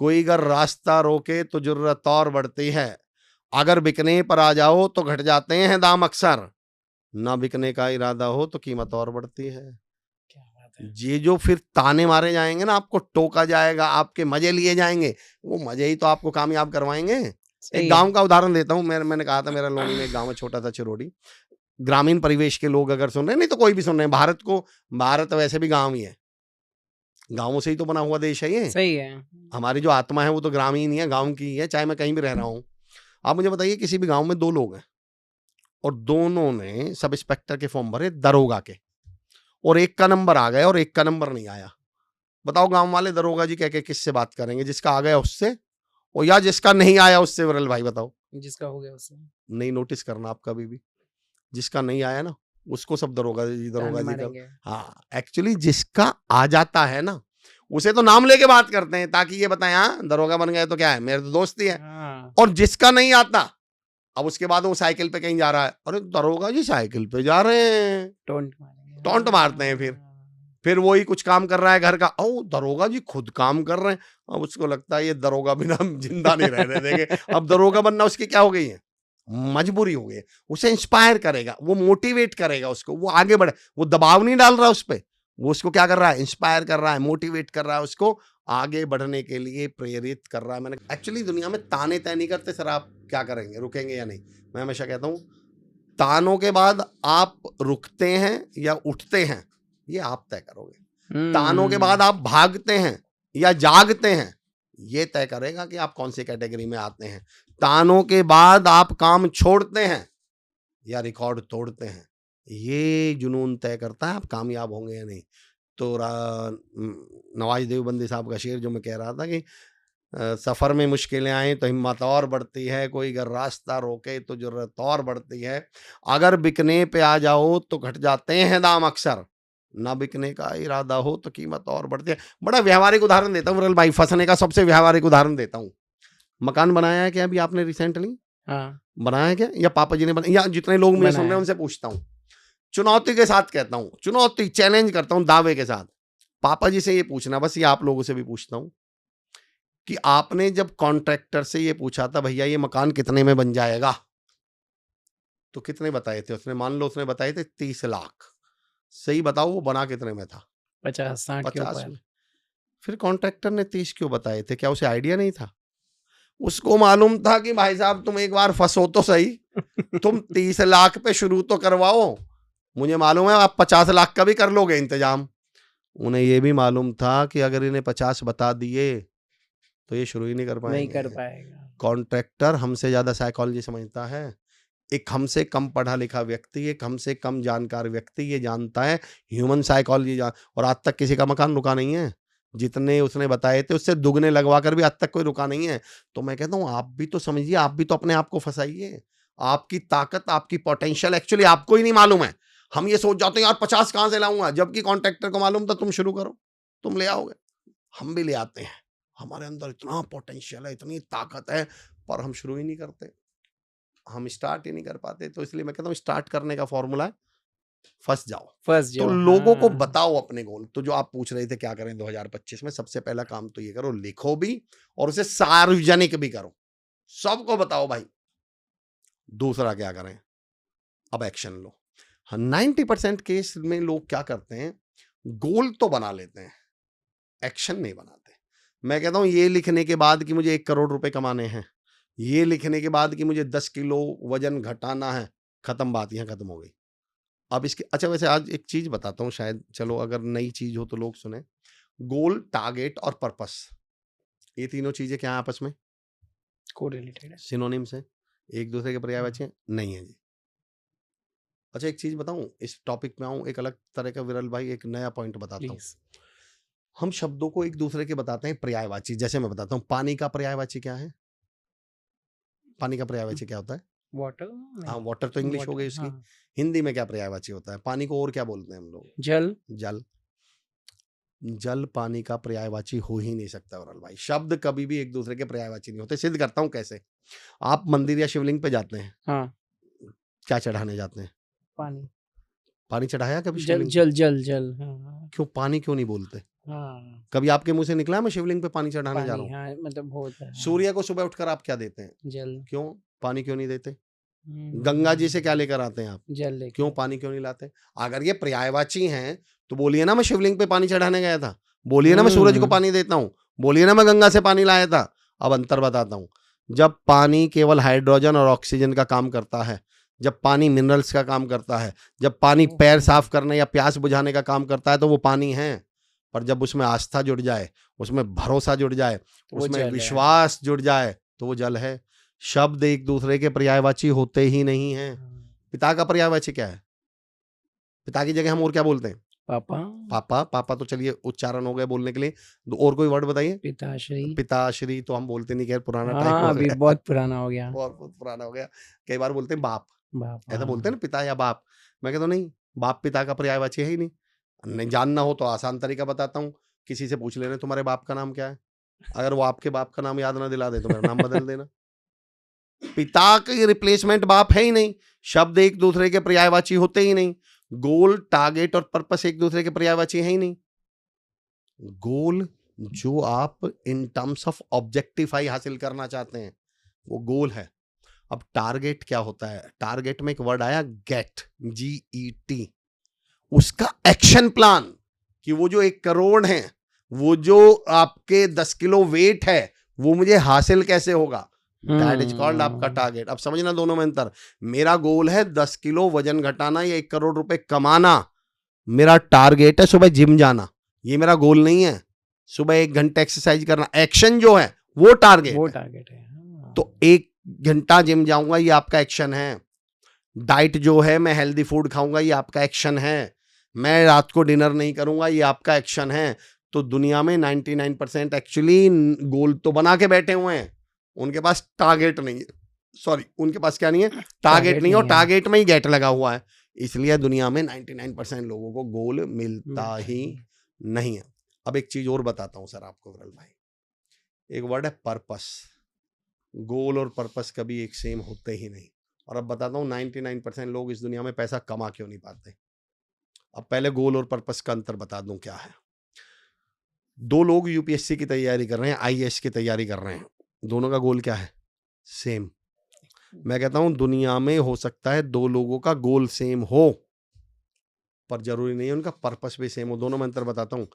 कोई अगर रास्ता रोके तो जुर्रत और बढ़ती है, अगर बिकने पर आ जाओ तो घट जाते हैं दाम अक्सर, ना बिकने का इरादा हो तो कीमत और बढ़ती है। ये जो फिर ताने मारे जाएंगे ना, आपको टोका जाएगा, आपके मजे लिए जाएंगे, वो मजे ही तो आपको कामयाब करवाएंगे। एक गांव का उदाहरण देता हूँ। मैंने कहा था मेरा लोनी में एक गांव है छोटा सा चिरोड़ी। ग्रामीण परिवेश के लोग अगर सुन रहे हैं, नहीं तो कोई भी सुन रहे हैं, भारत वैसे भी गांव ही है, गांवों से ही तो बना हुआ देश है ये। सही है। हमारी जो आत्मा है वो तो ग्रामीण ही है, गांव की ही है, चाहे मैं कहीं भी रह रहा हूँ। आप मुझे बताइए किसी भी गांव में 2 लोग हैं और दोनों ने सब इंस्पेक्टर के फॉर्म भरे दरोगा के, और एक का नंबर आ गया और एक का नंबर नहीं आया। बताओ गांव वाले दरोगा जी कह के किससे बात करेंगे? जिसका आ गया उससे, और या जिसका नहीं आया उससे? विरल भाई बताओ। जिसका हो गया उससे। नहीं नोटिस करना आप कभी भी, जिसका नहीं आया ना उसको सब दरोगा जी कर। हाँ एक्चुअली जिसका आ जाता है ना उसे तो नाम लेके बात करते हैं ताकि ये बताएं हाँ दरोगा बन गए तो क्या है, मेरे तो दोस्त ही है। और जिसका नहीं आता, अब उसके बाद वो साइकिल पे कहीं जा रहा है, अरे दरोगा जी साइकिल पे जा रहे हैं, टोंट मारते हैं। फिर वही कुछ काम कर रहा है घर का, ओ दरोगा जी खुद काम कर रहे हैं। अब उसको लगता है ये दरोगा बिना जिंदा नहीं रहने देंगे। अब दरोगा बनना उसकी क्या हो गई है? मजबूरी हो गई है। उसे इंस्पायर करेगा, वो मोटिवेट करेगा उसको, वो आगे बढ़े। वो दबाव नहीं डाल रहा उस पर, वो उसको क्या कर रहा है? इंस्पायर कर रहा है, मोटिवेट कर रहा है, उसको आगे बढ़ने के लिए प्रेरित कर रहा है। मैंने एक्चुअली दुनिया में ताने तय नहीं करते सर आप क्या करेंगे, रुकेंगे या नहीं। मैं हमेशा कहता हूँ तानों के बाद आप रुकते हैं या उठते हैं ये आप तय करोगे। तानों के बाद आप भागते हैं या जागते हैं ये तय करेगा कि आप कौन सी कैटेगरी में आते हैं। तानों के बाद आप काम छोड़ते हैं या रिकॉर्ड तोड़ते हैं, ये जुनून तय करता है आप कामयाब होंगे या नहीं। तो नवाज देवबंदी साहब का शेर जो मैं कह रहा था कि सफ़र में मुश्किलें आएँ तो हिम्मत और बढ़ती है, कोई अगर रास्ता रोके तो ज़रूरत और बढ़ती है, अगर बिकने पे आ जाओ तो घट जाते हैं दाम अक्सर, ना बिकने का इरादा हो तो कीमत और बढ़ती है। बड़ा व्यावहारिक उदाहरण देता हूँ विरल भाई, फंसने का सबसे व्यावहारिक उदाहरण देता हूँ। मकान बनाया है क्या अभी आपने रिसेंटली? हाँ, बनाया है क्या? या पापा जी ने बनाया? या जितने लोग मुझे सुन रहे हैं बनाया। उनसे पूछता हूँ, चुनौती के साथ कहता हूँ, चुनौती चैलेंज करता हूँ दावे के साथ, पापा जी से ये पूछना, बस ये आप लोगों से भी पूछता हूँ कि आपने जब कॉन्ट्रैक्टर से ये पूछा था भैया ये मकान कितने में बन जाएगा, तो कितने बताए थे उसने? मान लो उसने बताए थे 30 लाख, सही बताओ वो बना कितने में था? 50-60 के 50 ऊपर। में। फिर कॉन्ट्रैक्टर ने 30 क्यों बताए थे? क्या उसे आइडिया नहीं था? उसको मालूम था कि भाई साहब तुम एक बार फंसो तो सही, तुम 30 लाख पे शुरू तो करवाओ, मुझे मालूम है आप 50 लाख का भी कर लोगे इंतजाम। उन्हें ये भी मालूम था कि अगर इन्हें 50 बता दिए तो ये शुरू ही नहीं कर नहीं कर पाएंगे। पाएगा। कॉन्ट्रैक्टर हमसे ज्यादा साइकोलॉजी समझता है। एक हमसे कम पढ़ा लिखा व्यक्ति, एक हमसे कम जानकार व्यक्ति ये जानता है ह्यूमन साइकोलॉजी और आज तक किसी का मकान रुका नहीं है। जितने उसने बताए थे उससे दुगने लगवा कर भी आज तक कोई रुका नहीं है। तो मैं कहता हूँ आप भी तो समझिए, आप भी तो अपने आप को फंसाइए। आपकी ताकत, आपकी पोटेंशियल एक्चुअली आपको ही नहीं मालूम है। हम ये सोच जाते हैं यार 50 कहाँ से लाऊंगा, जबकि कॉन्ट्रैक्टर को मालूम था तुम शुरू करो, तुम ले आओगे। हम भी ले आते हैं, हमारे अंदर इतना पोटेंशियल है, इतनी ताकत है, पर हम शुरू ही नहीं करते, हम स्टार्ट ही नहीं कर पाते। तो इसलिए मैं कहता हूँ स्टार्ट करने का फॉर्मूला है फंस जाओ। फँस तो जाओ। लोगों को हाँ। बताओ अपने गोल। तो जो आप पूछ रहे थे क्या करें 2025 में, सबसे पहला काम तो ये करो, लिखो भी और उसे सार्वजनिक भी करो, सबको बताओ भाई। दूसरा क्या करें, अब एक्शन लो। हाँ, 90% केस में लोग क्या करते हैं, गोल तो बना लेते हैं, एक्शन नहीं बनाते। मैं कहता हूं ये लिखने के बाद कि मुझे 1 करोड़ रुपए कमाने हैं, ये लिखने के बाद कि मुझे 10 किलो वजन घटाना है, खत्म, बात यहां खत्म हो गई। अब इसके अच्छा, वैसे आज एक चीज बताता हूँ, शायद चलो अगर नई चीज हो तो लोग सुने। गोल, टारगेट और पर्पस, ये तीनों चीजें क्या है आपस में? कोरिलेटेड है। सिनोनिम्स है, एक दूसरे के पर्यायवाची हाँ, हैं? नहीं है जी। अच्छा एक चीज बताऊं, इस टॉपिक में आऊं एक अलग तरह का, विरल भाई एक नया पॉइंट बताता हूं। प्लीज़। हम शब्दों को एक दूसरे के बताते हैं पर्यायवाची। जैसे मैं बताता हूँ, पानी का पर्यायवाची क्या है? पानी का पर्यायवाची क्या होता है? वाटर हाँ, नहीं, वाटर तो इंग्लिश हो वाटर गई उसकी। हाँ, हिंदी में क्या पर्यायवाची होता है पानी को? और क्या बोलते हैं हम लोग? जल। जल। जल पानी का पर्यायवाची हो ही नहीं सकता वरल भाई। शब्द कभी भी एक दूसरे के पर्यायवाची नहीं होते। सिद्ध करता हूं कैसे। आप मंदिर या शिवलिंग पे जाते हैं, हाँ, क्या चढ़ाने जाते हैं? पानी। पानी चढ़ाया कभी जल शिवलिंग पे? जल जल जल हाँ, क्यों पानी क्यों नहीं बोलते? हाँ, कभी आपके मुंह से निकला मैं शिवलिंग पे पानी चढ़ाने जा रहा पानी हूँ? हाँ, मतलब होता है। सूर्य को सुबह उठकर आप क्या देते हैं? जल। क्यों पानी क्यों नहीं देते? गंगा जी से क्या लेकर आते हैं आप? जल लेके क्यों आते पानी क्यों नहीं लाते? अगर ये पर्यायवाची हैं तो बोलिए ना मैं शिवलिंग पे पानी चढ़ाने गया था, बोलिए ना मैं सूरज को पानी देता हूँ, बोलिए ना मैं गंगा से पानी लाया था। अब अंतर बताता हूँ। जब पानी केवल हाइड्रोजन और ऑक्सीजन का काम करता है, जब पानी मिनरल्स का काम करता है, जब पानी पैर साफ करने या प्यास बुझाने का काम करता है तो वो पानी है। पर जब उसमें आस्था जुड़ जाए, उसमें भरोसा जुड़ जाए, तो वो उसमें जल है। विश्वास जुड़ जाए तो वो जल है। शब्द एक दूसरे के पर्यायवाची होते ही नहीं हैं। पिता का पर्यायवाची क्या है? पिता की जगह हम और क्या बोलते हैं? पापा। पापा। पापा तो चलिए उच्चारण हो गया बोलने के लिए, तो और कोई वर्ड बताइए। पिताश्री। पिताश्री तो हम बोलते नहीं, खैर पुराना टाइम हाँ, हो अभी गया। बहुत पुराना हो गया। बहुत बहुत पुराना हो गया। कई बार बोलते हैं बाप, बाप ऐसा बोलते हैं हाँ। ना, पिता या बाप। मैं कहता हूँ नहीं, बाप पिता का पर्यायवाची है ही नहीं। नहीं जानना हो तो आसान तरीका बताता हूँ, किसी से पूछ लेना तुम्हारे बाप का नाम क्या है, अगर वो आपके बाप का नाम याद ना दिला दे तो मेरा नाम बदल देना। पिता की रिप्लेसमेंट बाप है ही नहीं। शब्द एक दूसरे के पर्यायवाची होते ही नहीं। गोल, टारगेट और पर्पस एक दूसरे के पर्यायवाची है ही नहीं। गोल जो आप इन टर्म्स ऑफ ऑब्जेक्टिफाई हासिल करना चाहते हैं वो गोल है। अब टारगेट क्या होता है? टारगेट में एक वर्ड आया गेट, GET, उसका एक्शन प्लान, कि वो जो 1 करोड़ है, वो जो आपके 10 किलो वेट है, वो मुझे हासिल कैसे होगा। दैट इज कॉल्ड आपका टारगेट। अब समझना दोनों में अंतर। मेरा गोल है 10 किलो वजन घटाना या 1 करोड़ रुपए कमाना। मेरा टारगेट है सुबह जिम जाना, ये मेरा गोल नहीं है। सुबह 1 घंटा एक्सरसाइज करना, एक्शन जो है वो टारगेट वो है। टारगेट है। हाँ। तो 1 घंटा जिम जाऊंगा, ये आपका एक्शन है। डाइट जो है, मैं हेल्दी फूड खाऊंगा, ये आपका एक्शन है। मैं रात को डिनर नहीं करूंगा, ये आपका एक्शन है। तो दुनिया में 99% एक्चुअली गोल तो बना के बैठे हुए हैं, उनके पास टारगेट नहीं है। सॉरी, उनके पास क्या नहीं है? टारगेट नहीं है, और टारगेट में ही गेट लगा हुआ है। इसलिए दुनिया में 99% लोगों को गोल मिलता ही नहीं है। अब एक चीज और बताता हूं सर आपको विरल भाई, एक वर्ड है पर्पस। गोल और पर्पस कभी एक सेम होते ही नहीं। और अब बताता हूँ 99% लोग इस दुनिया में पैसा कमा क्यों नहीं पाते। अब पहले गोल और पर्पस का अंतर बता दूं क्या है। 2 लोग यूपीएससी की तैयारी कर रहे हैं, आईएएस की तैयारी कर रहे हैं, दोनों का गोल क्या है? सेम। मैं कहता हूं दुनिया में हो सकता है 2 लोगों का गोल सेम हो, पर जरूरी नहीं है उनका पर्पस भी सेम हो। दोनों में अंतर बताता हूं।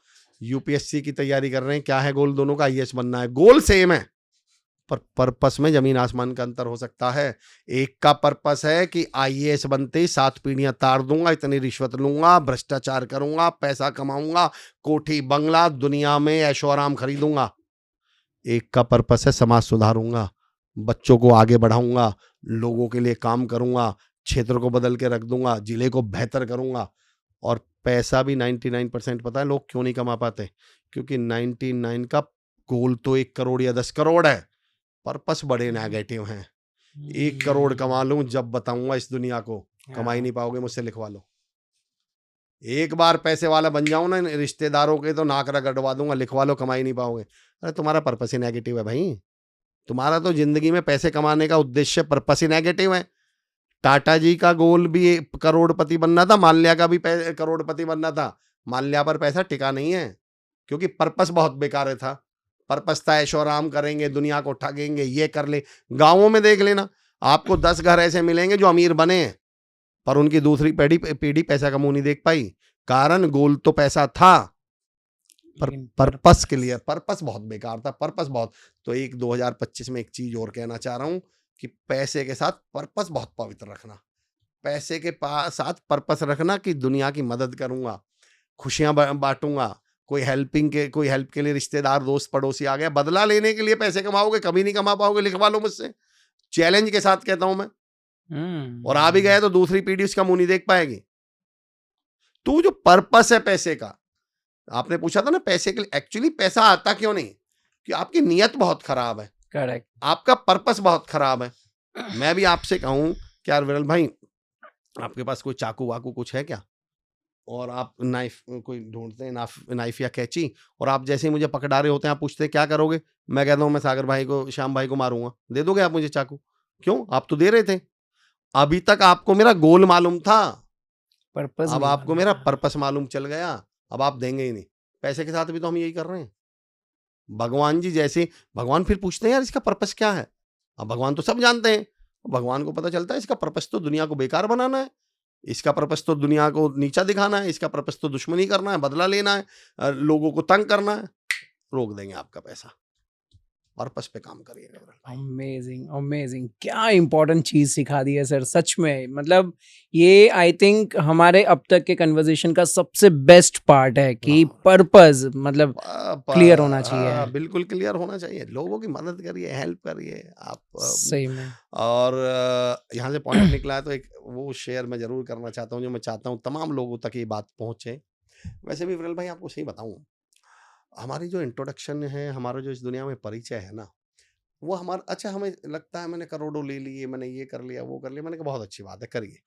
यूपीएससी की तैयारी कर रहे हैं, क्या है गोल दोनों का? आईएएस बनना है। गोल सेम है, पर पर्पस में जमीन आसमान का अंतर हो सकता है। एक का पर्पस है कि आईएएस बनते 7 पीढ़ियां तार दूंगा, इतनी रिश्वत लूंगा, भ्रष्टाचार करूंगा, पैसा कमाऊंगा, कोठी बंगला, दुनिया में ऐशो आराम खरीदूंगा। एक का पर्पस है समाज सुधारूंगा, बच्चों को आगे बढ़ाऊंगा, लोगों के लिए काम करूंगा, क्षेत्र को बदल के रख दूंगा, जिले को बेहतर करूंगा। और पैसा भी 99% पता है लोग क्यों नहीं कमा पाते? क्योंकि 99 का गोल तो 1 करोड़ या 10 करोड़ है, पर्पस बड़े नेगेटिव हैं। 1 करोड़ कमा लूं जब बताऊंगा इस दुनिया को, कमा ही नहीं पाओगे, मुझसे लिखवा लो। एक बार पैसे वाला बन जाऊं ना, रिश्तेदारों के तो नाक रगड़वा दूंगा, लिखवा लो, कमा ही नहीं पाओगे। अरे तुम्हारा पर्पस ही नेगेटिव है भाई। तुम्हारा तो जिंदगी में पैसे कमाने का उद्देश्य पर्पस ही नेगेटिव है। टाटा जी का गोल भी करोड़पति बनना था, माल्या का भी करोड़पति बनना था। माल्या पर पैसा टिका नहीं है, क्योंकि पर्पस बहुत बेकार था। पर्पस था ऐशो आराम करेंगे, दुनिया को ठगेंगे, ये कर ले। गांवों में देख लेना, आपको 10 घर ऐसे मिलेंगे जो अमीर बने हैं, पर उनकी दूसरी पीढ़ी पैसा कमाऊ नहीं देख पाई। कारण गोल तो पैसा था, पर पर्पस क्लियर, पर्पस बहुत बेकार था, पर्पस बहुत। तो 2025 में एक चीज और कहना चाह रहा हूं कि पैसे के साथ पर्पस बहुत पवित्र रखना। पैसे के साथ पर्पस रखना कि दुनिया की मदद करूंगा, खुशियां बांटूंगा, कोई हेल्प के लिए रिश्तेदार, दोस्त, पड़ोसी आ गया, बदला लेने के लिए पैसे कमाओगे, कभी नहीं कमा पाओगे, लिखवा लो मुझसे। चैलेंज के साथ कहता हूं मैं। और आ भी गए तो दूसरी पीढ़ी उसका मुंह नहीं देख पाएगी। तो जो पर्पस है पैसे का, आपने पूछा था ना पैसे के लिए, एक्चुअली पैसा आता क्यों नहीं? कि आपकी नीयत बहुत खराब है। करेक्ट। आपका पर्पस बहुत खराब है। मैं भी आपसे कहूं कि यार विरल भाई, आपके पास कोई चाकू वाकू कुछ है क्या? और आप नाइफ कोई ढूंढते हैं, नाइफ या कैंची, और आप जैसे ही मुझे पकड़ा रहे होते हैं, आप पूछते हैं क्या करोगे? मैं कहता हूं मैं सागर भाई को, श्याम भाई को मारूंगा। दे दोगे आप मुझे चाकू? क्यों? आप तो दे रहे थे। अभी तक आपको मेरा गोल मालूम था, पर्पस अब आपको मेरा पर्पस मालूम चल गया, अब आप देंगे ही नहीं। पैसे के साथ भी तो हम यही कर रहे हैं। भगवान जी जैसे, भगवान फिर पूछते हैं यार इसका पर्पस क्या है? अब भगवान तो सब जानते हैं, भगवान को पता चलता है इसका पर्पस तो दुनिया को बेकार बनाना है, इसका पर्पस तो दुनिया को नीचा दिखाना है, इसका पर्पस तो दुश्मनी करना है, बदला लेना है, लोगों को तंग करना है। रोक देंगे आपका पैसा, पर्पस पे काम करिएगा। अमेजिंग, अमेजिंग, क्या इंपॉर्टेंट चीज सिखा दी है सर, सच में। मतलब ये आई थिंक हमारे अब तक के कन्वर्सेशन का सबसे बेस्ट पार्ट है कि पर्पस मतलब क्लियर होना चाहिए। बिल्कुल क्लियर होना चाहिए। लोगों की मदद करिए, हेल्प करिए आप। सही में। और यहाँ से पॉइंट निकला है तो एक वो शेयर मैं जरूर करना चाहता हूँ, जो मैं चाहता हूँ तमाम लोगों तक ये बात पहुंचे। वैसे भी विरल भाई आपको सही बताऊं, हमारी जो इंट्रोडक्शन है, हमारा जो इस दुनिया में परिचय है ना, वो हमारा, अच्छा हमें लगता है मैंने करोड़ों ले लिए, मैंने ये कर लिया, वो कर लिया, मैंने कहा बहुत अच्छी बात है, करिए,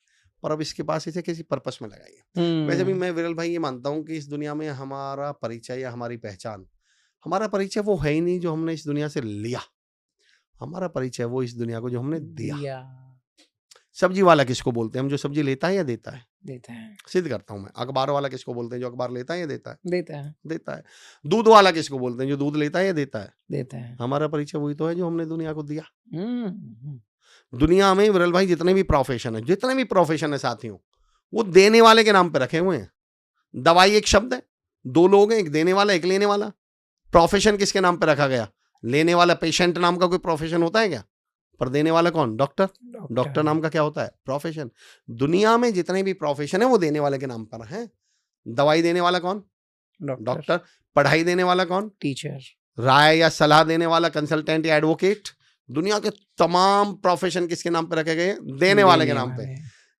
पर अब इसके पास इसे किसी पर्पस में लगाइए। वैसे भी मैं विरल भाई ये मानता हूँ कि इस दुनिया में हमारा परिचय या हमारी पहचान, हमारा परिचय वो है ही नहीं जो हमने इस दुनिया से लिया, हमारा परिचय वो इस दुनिया को जो हमने दिया। सब्जी वाला किसको बोलते हैं हम? जो सब्जी लेता है या देता है? देता है। सिद्ध करता हूं मैं। अखबार वाला किसको बोलते हैं? जो अखबार लेता है या देता है? देता है। देता है। दूध वाला किसको बोलते हैं? जो दूध लेता है या देता है? देता है। हमारा परिचय वही तो है जो हमने दुनिया को दिया। दुनिया में विरल भाई जितने भी प्रोफेशन है साथियों, वो देने वाले के नाम पे रखे हुए हैं। दवाई एक शब्द है, 2 लोग हैं, एक देने वाला एक लेने वाला। प्रोफेशन किसके नाम पे रखा गया? लेने वाला, पेशेंट नाम का कोई प्रोफेशन होता है क्या? पर देने वाला कौन? डॉक्टर। डॉक्टर नाम का क्या होता है? प्रोफेशन। दुनिया में जितने भी प्रोफेशन है वो देने वाले के नाम पर हैं। दवाई देने वाला कौन? डॉक्टर। पढ़ाई देने वाला कौन? टीचर। राय या सलाह देने वाला कंसल्टेंट या एडवोकेट। दुनिया के तमाम प्रोफेशन किसके नाम पे रखे गए हैं? देने वाले के नाम पे।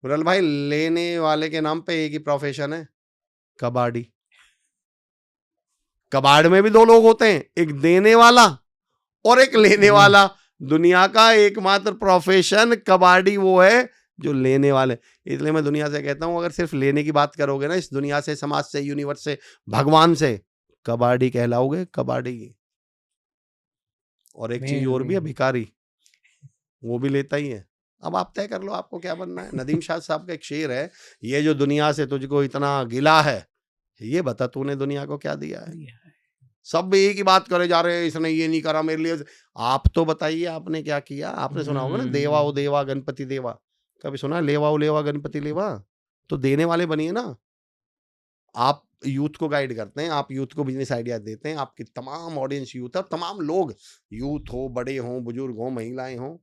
मुरल भाई लेने वाले के नाम पे एक ही प्रोफेशन है, कबाड़ी। कबाड़ में भी दो लोग होते हैं, एक देने वाला और एक लेने वाला। दुनिया का एकमात्र प्रोफेशन कबाड़ी वो है जो लेने वाले। इसलिए मैं दुनिया से कहता हूं, अगर सिर्फ लेने की बात करोगे ना, इस दुनिया से, समाज से, यूनिवर्स से, भगवान से, कबाड़ी कहलाओगे, कबाड़ी। और एक चीज और भी है, भिखारी, वो भी लेता ही है। अब आप तय कर लो आपको क्या बनना है। नदीम शाह साहब का एक शेर है, ये जो दुनिया से तुझको इतना गिला है, ये बता तूने दुनिया को क्या दिया है। सब एक ही बात करे जा रहे हैं, इसने ये नहीं करा मेरे लिए। आप तो बताइए आपने क्या किया। आपने सुना होगा ना, देवा ओ देवा गणपति देवा। कभी सुना लेवा ओ लेवा गणपति लेवा? तो देने वाले बनिए ना। आप यूथ को गाइड करते हैं, आप यूथ को बिजनेस आइडिया देते हैं, आपकी तमाम ऑडियंस यूथ है, तमाम लोग, यूथ हो, बड़े हो, बुजुर्ग हो, महिलाएं हो।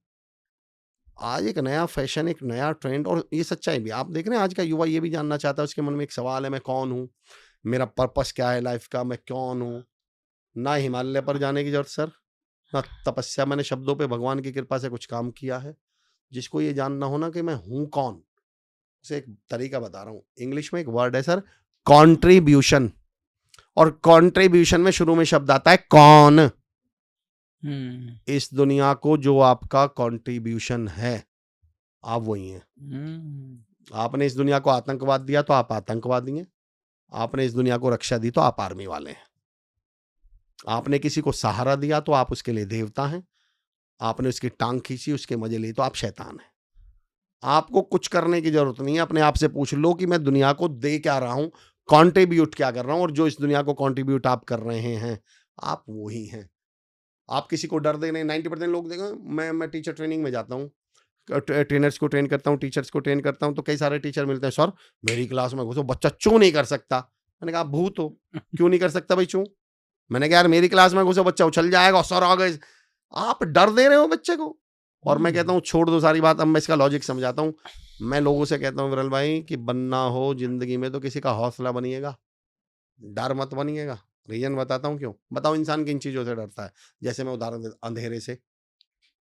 आज एक नया फैशन, एक नया ट्रेंड, और ये सच्चाई भी आप देख रहे हैं। आज का युवा ये भी जानना चाहता है, उसके मन में एक सवाल है, मैं कौन हूँ, मेरा पर्पस क्या है लाइफ का, मैं कौन हूँ। ना हिमालय पर जाने की जरूरत सर, ना तपस्या, मैंने शब्दों पे भगवान की कृपा से कुछ काम किया है। जिसको ये जानना हो ना कि मैं हूं कौन, उसे एक तरीका बता रहा हूं। इंग्लिश में एक वर्ड है सर, कॉन्ट्रीब्यूशन। और कॉन्ट्रीब्यूशन में शुरू में शब्द आता है कौन। इस दुनिया को जो आपका कॉन्ट्रीब्यूशन है, आप वही हैं। आपने इस दुनिया को आतंकवाद दिया तो आप आतंकवादी हैं। आपने इस दुनिया को रक्षा दी तो आप आर्मी वाले हैं। आपने किसी को सहारा दिया तो आप उसके लिए देवता हैं। आपने उसकी टांग खींची, उसके मजे लिए तो आप शैतान हैं। आपको कुछ करने की जरूरत नहीं है। अपने आप से पूछ लो कि मैं दुनिया को दे क्या रहा हूं, कंट्रीब्यूट क्या कर रहा हूं। और जो इस दुनिया को कंट्रीब्यूट आप कर रहे हैं, आप वो ही हैं। आप किसी को डर देने, 90% लोग देखें, मैं टीचर ट्रेनिंग में जाता हूँ, ट्रेनर्स को ट्रेन करता हूँ, टीचर्स को ट्रेन करता हूँ, तो कई सारे टीचर मिलते हैं, सर मेरी क्लास में घुसो, बच्चा चू नहीं कर सकता। मैंने कहा भूत हो, क्यों नहीं कर सकता भाई चू? मैंने कहा यार मेरी क्लास में घुसो, बच्चा उछल जाएगा, सर आ गए। आप डर दे रहे हो बच्चे को। और मैं कहता हूँ छोड़ दो सारी बात, अब मैं इसका लॉजिक समझाता हूँ। मैं लोगों से कहता हूँ विरल भाई कि बनना हो जिंदगी में तो किसी का हौसला बनिएगा, डर मत बनिएगा। रीजन बताता हूँ क्यों। बताओ इंसान किन चीजों से डरता है? जैसे मैं उदाहरण देता, अंधेरे से,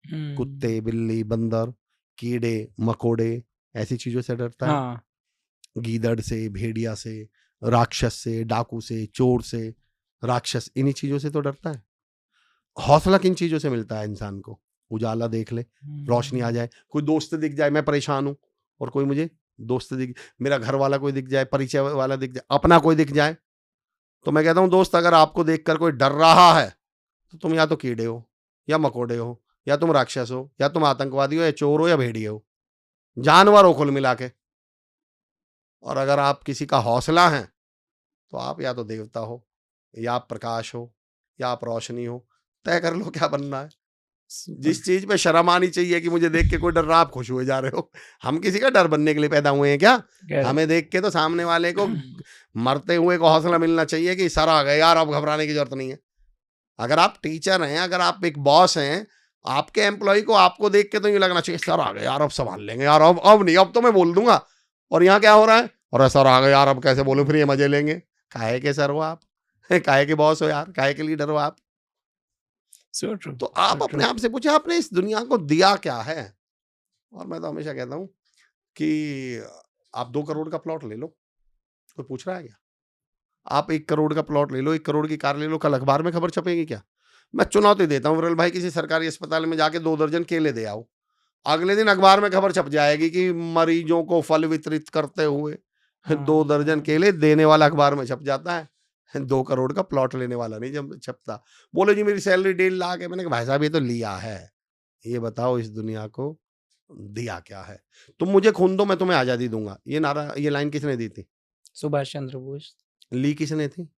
कुत्ते, बिल्ली, बंदर, कीड़े मकोड़े, ऐसी चीजों से डरता है। गीदड़ से, भेड़िया से, राक्षस से, डाकू से, चोर से, राक्षस, इन्हीं चीजों से तो डरता है। हौसला किन चीजों से मिलता है इंसान को? उजाला देख ले, रोशनी आ जाए, कोई दोस्त दिख जाए, मैं परेशान हूं और कोई मुझे दोस्त दिख, मेरा घर वाला कोई दिख जाए, परिचय वाला दिख जाए, अपना कोई दिख जाए, तो मैं कहता हूं दोस्त अगर आपको देखकर कोई डर रहा है तो तुम या तो कीड़े हो या मकोड़े हो, या तुम राक्षस हो, या तुम आतंकवादी हो, या चोर हो, या भेड़िए हो, जानवर हो कुल मिला के। और अगर आप किसी का हौसला हैं तो आप या तो देवता हो, या आप प्रकाश हो, या आप रोशनी हो। तय कर लो क्या बनना है। जिस चीज पे शर्म आनी चाहिए कि मुझे देख के कोई डर रहा, आप खुश हुए जा रहे हो। हम किसी का डर बनने के लिए पैदा हुए हैं क्या? हमें देख के तो सामने वाले को, मरते हुए को हौसला मिलना चाहिए कि सर आ गए यार, अब घबराने की जरूरत नहीं है। अगर आप टीचर हैं, अगर आप एक बॉस हैं, आपके एम्प्लॉय को आपको देख के तो ये लगना चाहिए सर आ गए यार, अब संभाल लेंगे यार, अब नहीं, अब तो मैं बोल दूंगा। और यहाँ क्या हो रहा है? और सर आ गए यार, अब कैसे बोलूं, फिर ये मजे लेंगे। काहे के सर हो आप? काहे के बॉस हो यार? काहे के लीडर हो आप? तो आप अपने आप से पूछे आपने इस दुनिया को दिया क्या है। और मैं तो हमेशा कहता हूं कि आप 2 करोड़ का प्लॉट ले लो, कोई पूछ रहा है क्या? आप 1 करोड़ का प्लॉट ले लो, 1 करोड़ की कार ले लो, कल अखबार में खबर छपेगी क्या? मैं चुनौती देता हूँ विरल भाई, किसी सरकारी अस्पताल में जाके 2 दर्जन केले दे आओ, अगले दिन अखबार में खबर छप जाएगी कि मरीजों को फल वितरित करते हुए 2 दर्जन केले, देने वाला अखबार में छप जाता है, 2 करोड़ का प्लॉट लेने वाला नहीं जब छपता। बोले जी मेरी सैलरी 1.5 लाख है। मैंने कहा भाई साहब ये तो लिया है, ये बताओ इस दुनिया को दिया क्या है? तुम मुझे खून दो, मैं तुम्हें आजादी दूंगा। ये नारा, ये लाइन किसने दी थी? सुभाष चंद्र बोस। ली किसने थी?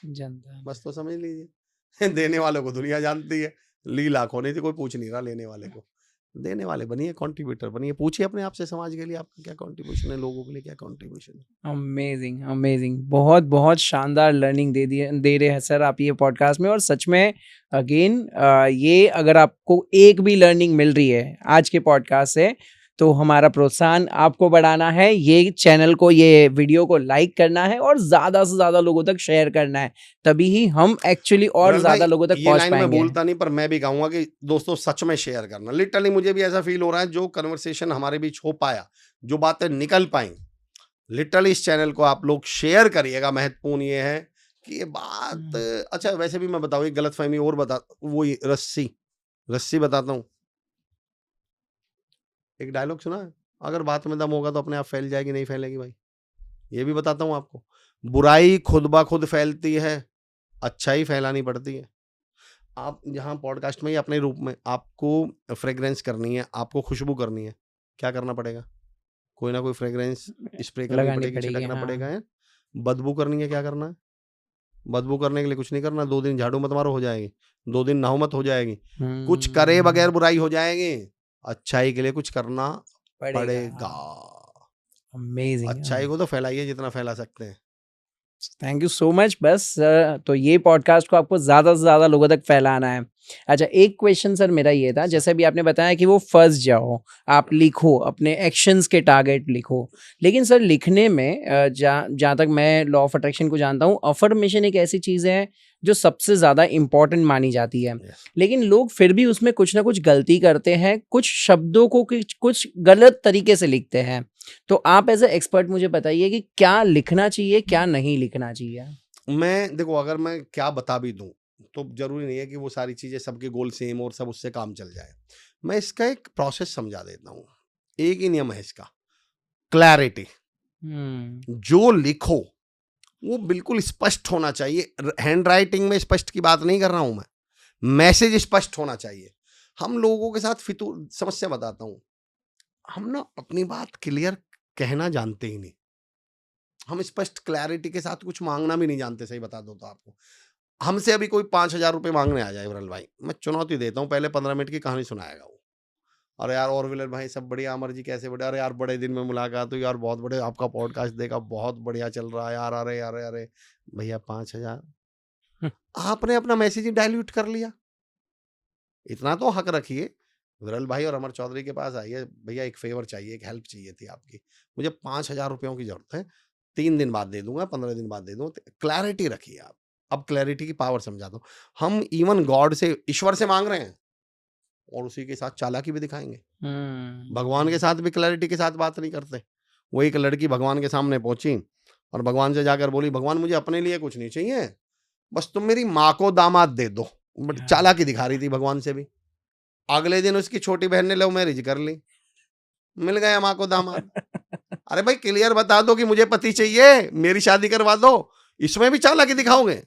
जनता। बस तो समझ लीजिए, देने वालों को दुनिया जानती है, ली लाखों नहीं थी, कोई पूछ नहीं रहा लेने वाले को। देने वाले बनिए, कंट्रीब्यूटर बनिए, पूछिए अपने आप से समाज के लिए आपका क्या कंट्रीब्यूशन है, लोगों के लिए क्या कंट्रीब्यूशन है। अमेजिंग अमेजिंग, बहुत बहुत शानदार लर्निंग दे रहे हैं सर आप ये पॉडकास्ट में। और सच में अगेन ये अगर आपको एक भी लर्निंग मिल रही है आज के पॉडकास्ट से, तो हमारा प्रोत्साहन आपको बढ़ाना है, ये चैनल को, ये वीडियो को लाइक करना है और ज़्यादा से ज़्यादा लोगों तक शेयर करना है, तभी ही हम एक्चुअली और विरल भाई ज़्यादा लोगों तक ये पहुँच लाइन मैं पाएँगे। बोलता नहीं, पर मैं भी कहूंगा कि दोस्तों सच में शेयर करना। लिटरली मुझे भी ऐसा फील हो रहा है, जो कन्वर्सेशन हमारे बीच हो पाया, जो बातें निकल पाई, लिटरली इस चैनल को आप लोग शेयर करिएगा। महत्वपूर्ण ये है कि ये बात, अच्छा वैसे भी मैं बताऊं, एक गलतफहमी और बता, वो ये रस्सी रस्सी बताता हूँ। एक डायलॉग सुना है, अगर बात में दम होगा तो अपने आप फैल जाएगी, नहीं फैलेगी भाई। ये भी बताता हूँ आपको, बुराई खुद ब खुद फैलती है, अच्छाई फैलानी पड़ती है। आप यहाँ पॉडकास्ट में ही अपने रूप में आपको फ्रेग्रेंस करनी है, आपको खुशबू करनी है, क्या करना पड़ेगा? कोई ना कोई फ्रेग्रेंस स्प्रे करनी लगानी पड़ेगी, पड़ेगी, छिड़कना हाँ। पड़ेगा है। बदबू करनी है, क्या करना है? बदबू करने के लिए कुछ नहीं करना, 2 दिन झाड़ू मत मारो, हो जाएगी। 2 दिन नहाओ मत, हो जाएगी। कुछ करे बगैर बुराई हो जाएगी। अच्छाई के लिए कुछ करना पड़ेगा। अमेजिंग। अच्छाई को तो फैलाइए जितना फैला सकते हैं। Thank you so much. बस तो ये पॉडकास्ट को आपको ज़्यादा से ज़्यादा लोगों तक फैलाना है। अच्छा, एक क्वेश्चन सर मेरा ये था, सर। जैसे अभी आपने बताया कि वो फँस जाओ, आप लिखो, अपने एक्शंस के टारगेट लिखो। लेकिन सर लिखने में जहाँ तक मैं लॉ ऑफ अट्रैक्शन को जानता हूँ, अफ़र्मेशन एक ऐसी चीज़ है जो सबसे ज़्यादा इम्पोर्टेंट मानी जाती है। यस। लेकिन लोग फिर भी उसमें कुछ ना कुछ गलती करते हैं, कुछ शब्दों को कुछ गलत तरीके से लिखते हैं। तो आप एज़ अ एक्सपर्ट मुझे बताइए कि क्या लिखना चाहिए, क्या नहीं लिखना चाहिए? मैं देखो, अगर मैं क्या बता भी दूं तो जरूरी नहीं है कि वो सारी चीजें सबके गोल सेम और सब उससे काम चल जाए। मैं इसका एक प्रोसेस समझा देता हूँ। एक ही नियम है इसका, क्लैरिटी। जो लिखो वो बिल्कुल स्पष्ट होना चाहिए। हैंड राइटिंग में स्पष्ट की बात नहीं कर रहा हूं मैं, मैसेज स्पष्ट होना चाहिए। हम लोगों के साथ फितूर समस्या बताता हूं, हम ना अपनी बात क्लियर कहना जानते ही नहीं। हम स्पष्ट क्लैरिटी के साथ कुछ मांगना भी नहीं जानते, सही बता दो तो आपको। हमसे अभी कोई 5,000 रुपए मांगने आ जाए विरल भाई, मैं चुनौती देता हूँ, पहले 15 मिनट की कहानी सुनाएगा वो। अरे यार और विरल भाई सब बढ़िया, अमर जी कैसे बढ़िया, अरे यार बड़े दिन में मुलाकात हुई यार, बहुत बड़े आपका पॉडकास्ट देखा, बहुत बढ़िया चल रहा है यार, अरे अरे अरे। भैया 5,000, आपने अपना मैसेज ही डाइल्यूट कर लिया। इतना तो हक रखिए, विरल भाई और अमर चौधरी के पास आइए, भैया एक फेवर चाहिए, एक हेल्प चाहिए थी आपकी, मुझे 5,000 रुपयों की जरूरत है, 3 दिन बाद दे दूंगा, 15 दिन बाद दे दूंगा। क्लैरिटी रखिए आप। अब क्लैरिटी की पावर समझा दो। हम इवन गॉड से, ईश्वर से मांग रहे हैं और उसी के साथ चालाकी भी दिखाएंगे। भगवान के साथ भी क्लैरिटी के साथ बात नहीं करते। वो एक लड़की भगवान के सामने पहुंची और भगवान से जाकर बोली, भगवान मुझे अपने लिए कुछ नहीं चाहिए, बस तुम मेरी माँ को दामाद दे दो। बट चालाकी दिखा रही थी भगवान से भी। अगले दिन उसकी छोटी बहन ने लव मैरिज कर ली, मिल गया माँ को दामाद। अरे भाई क्लियर बता दो कि मुझे पति चाहिए, मेरी शादी करवा दो, इसमें भी चालाकी दिखाओगे?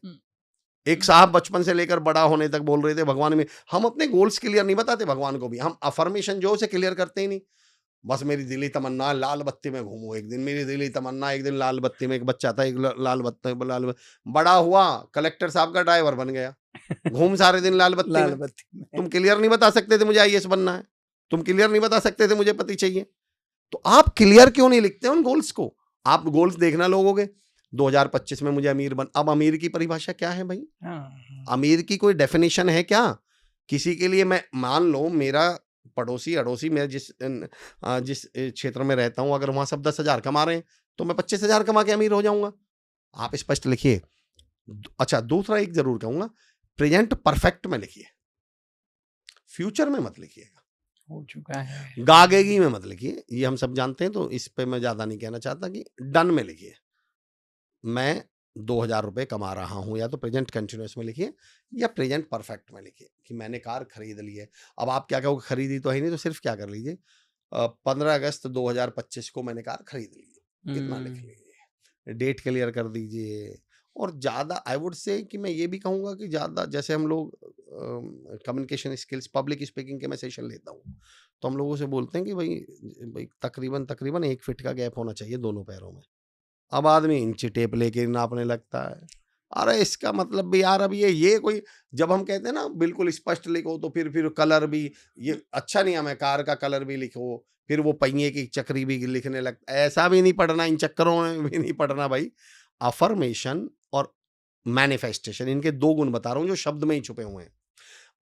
एक साहब बचपन से लेकर बड़ा होने तक बोल रहे थे भगवान में, हम अपने गोल्स क्लियर नहीं बताते भगवान को भी, हम अफर्मेशन जो उसे क्लियर करते ही नहीं। बस मेरी दिली तमन्ना लाल बत्ती में घूमूं एक दिन, मेरी दिली तमन्ना एक दिन लाल बत्ती में। एक बच्चा था, एक लाल बत्ती बड़ा हुआ, कलेक्टर साहब का ड्राइवर बन गया, घूम सारे दिन लाल बत्ती लाल में। बत्ती में। तुम क्लियर नहीं बता सकते थे मुझे आईएएस बनना है, तुम क्लियर नहीं बता सकते थे मुझे पति चाहिए। तो आप क्लियर क्यों नहीं लिखते उन गोल्स को? आप गोल्स देखना लोगोगे 2025 में मुझे अमीर बन, अब अमीर की परिभाषा क्या है भाई? अमीर की कोई डेफिनेशन है क्या? किसी के लिए, मैं मान लो मेरा पड़ोसी अड़ोसी, मैं जिस क्षेत्र में रहता हूं, अगर वहां सब 10,000 कमा रहे हैं तो मैं 25,000 कमा के अमीर हो जाऊंगा। आप स्पष्ट लिखिए। अच्छा, दूसरा एक जरूर कहूंगा, प्रेजेंट परफेक्ट में लिखिए, फ्यूचर में मत लिखिएगा, हो चुका है। गागेगी में मत लिखिए, ये हम सब जानते हैं, तो इस पे मैं ज्यादा नहीं कहना चाहता। कि डन में लिखिए, मैं 2,000 रुपए कमा रहा हूं, या तो प्रेजेंट कंटिन्यूअस में लिखिए या प्रेजेंट परफेक्ट में लिखिए कि मैंने कार खरीद ली है। अब आप क्या कहोगे, खरीदी तो है नहीं, तो सिर्फ क्या कर लीजिए, 15 अगस्त 2025 को मैंने कार खरीद ली, कितना लिख लीजिए, डेट क्लियर कर दीजिए। और ज़्यादा आई वुड से कि मैं ये भी कहूँगा कि ज़्यादा, जैसे हम लोग कम्युनिकेशन स्किल्स, पब्लिक स्पीकिंग के मैं सेशन लेता हूँ, तो हम लोगों से बोलते हैं कि भाई तकरीबन तकरीबन 1 फीट का गैप होना चाहिए दोनों पैरों में। अब आदमी इंची टेप लेके नापने लगता है। अरे इसका मतलब भी यार, अब ये कोई, जब हम कहते हैं ना बिल्कुल स्पष्ट लिखो, तो फिर कलर भी, ये अच्छा नहीं हमें, कार का कलर भी लिखो, फिर वो पहिए की चक्री भी लिखने लगता, ऐसा भी नहीं पढ़ना, इन चक्करों में भी नहीं पढ़ना भाई। अफर्मेशन और मैनिफेस्टेशन, इनके 2 गुण बता रहा हूं जो शब्द में ही छुपे हुए हैं।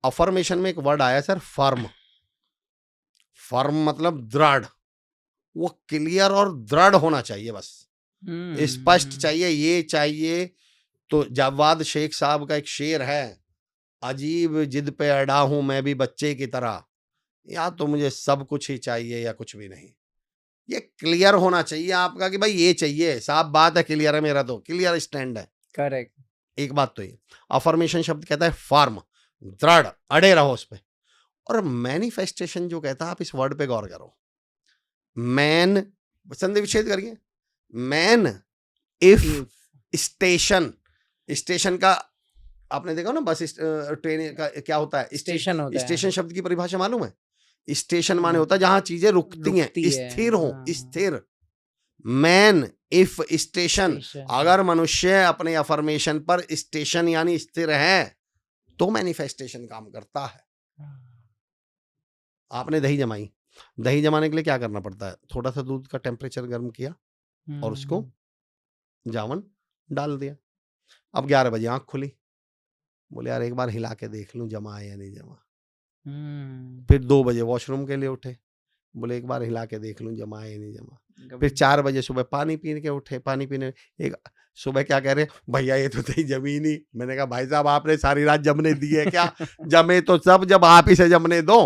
अफर्मेशन में एक वर्ड आया सर, फर्म। फर्म मतलब दृढ़, वो क्लियर और दृढ़ होना चाहिए, बस स्पष्ट चाहिए, ये चाहिए। तो जावाद शेख साहब का एक शेर है, अजीब जिद पे अड़ा हूं मैं भी बच्चे की तरह, या तो मुझे सब कुछ ही चाहिए या कुछ भी नहीं। ये क्लियर होना चाहिए आपका कि भाई ये चाहिए, साफ बात है, क्लियर है, मेरा तो क्लियर स्टैंड है। करेक्ट। एक बात तो ये अफर्मेशन शब्द कहता है फर्म, दृढ़, अड़े रहो उस पे। और मैनिफेस्टेशन जो कहता है, आप इस वर्ड पे गौर करो, मैन, संधि विच्छेद करिए, मैन इफ स्टेशन, स्टेशन का आपने देखा ना, बस ट्रेन का क्या होता है, स्टेशन होता है। स्टेशन शब्द की परिभाषा मालूम है? स्टेशन माने होता है जहां चीजें रुकती हैं, स्थिर हो, स्थिर। मैन इफ स्टेशन, अगर मनुष्य अपने अफर्मेशन पर स्टेशन यानी स्थिर है तो मैनिफेस्टेशन काम करता है। आपने दही जमाई, दही जमाने के लिए क्या करना पड़ता है? थोड़ा सा दूध का टेम्परेचर गर्म किया और उसको जावन डाल दिया। अब 11 बजे आंख खुली, बोले यार एक बार हिला के देख लूं जमा है या नहीं जमा। फिर 2 बजे वॉशरूम के लिए उठे, बोले एक बार हिला के देख लूं जमा है या नहीं जमा। फिर 4 बजे सुबह पानी पी के उठे, पानी पीने, एक सुबह क्या कह रहे, भैया ये तो दही जमी नहीं। मैंने कहा भाई साहब आपने सारी रात जमने दी है क्या? जमे तो सब जब आप ही से जमने दो।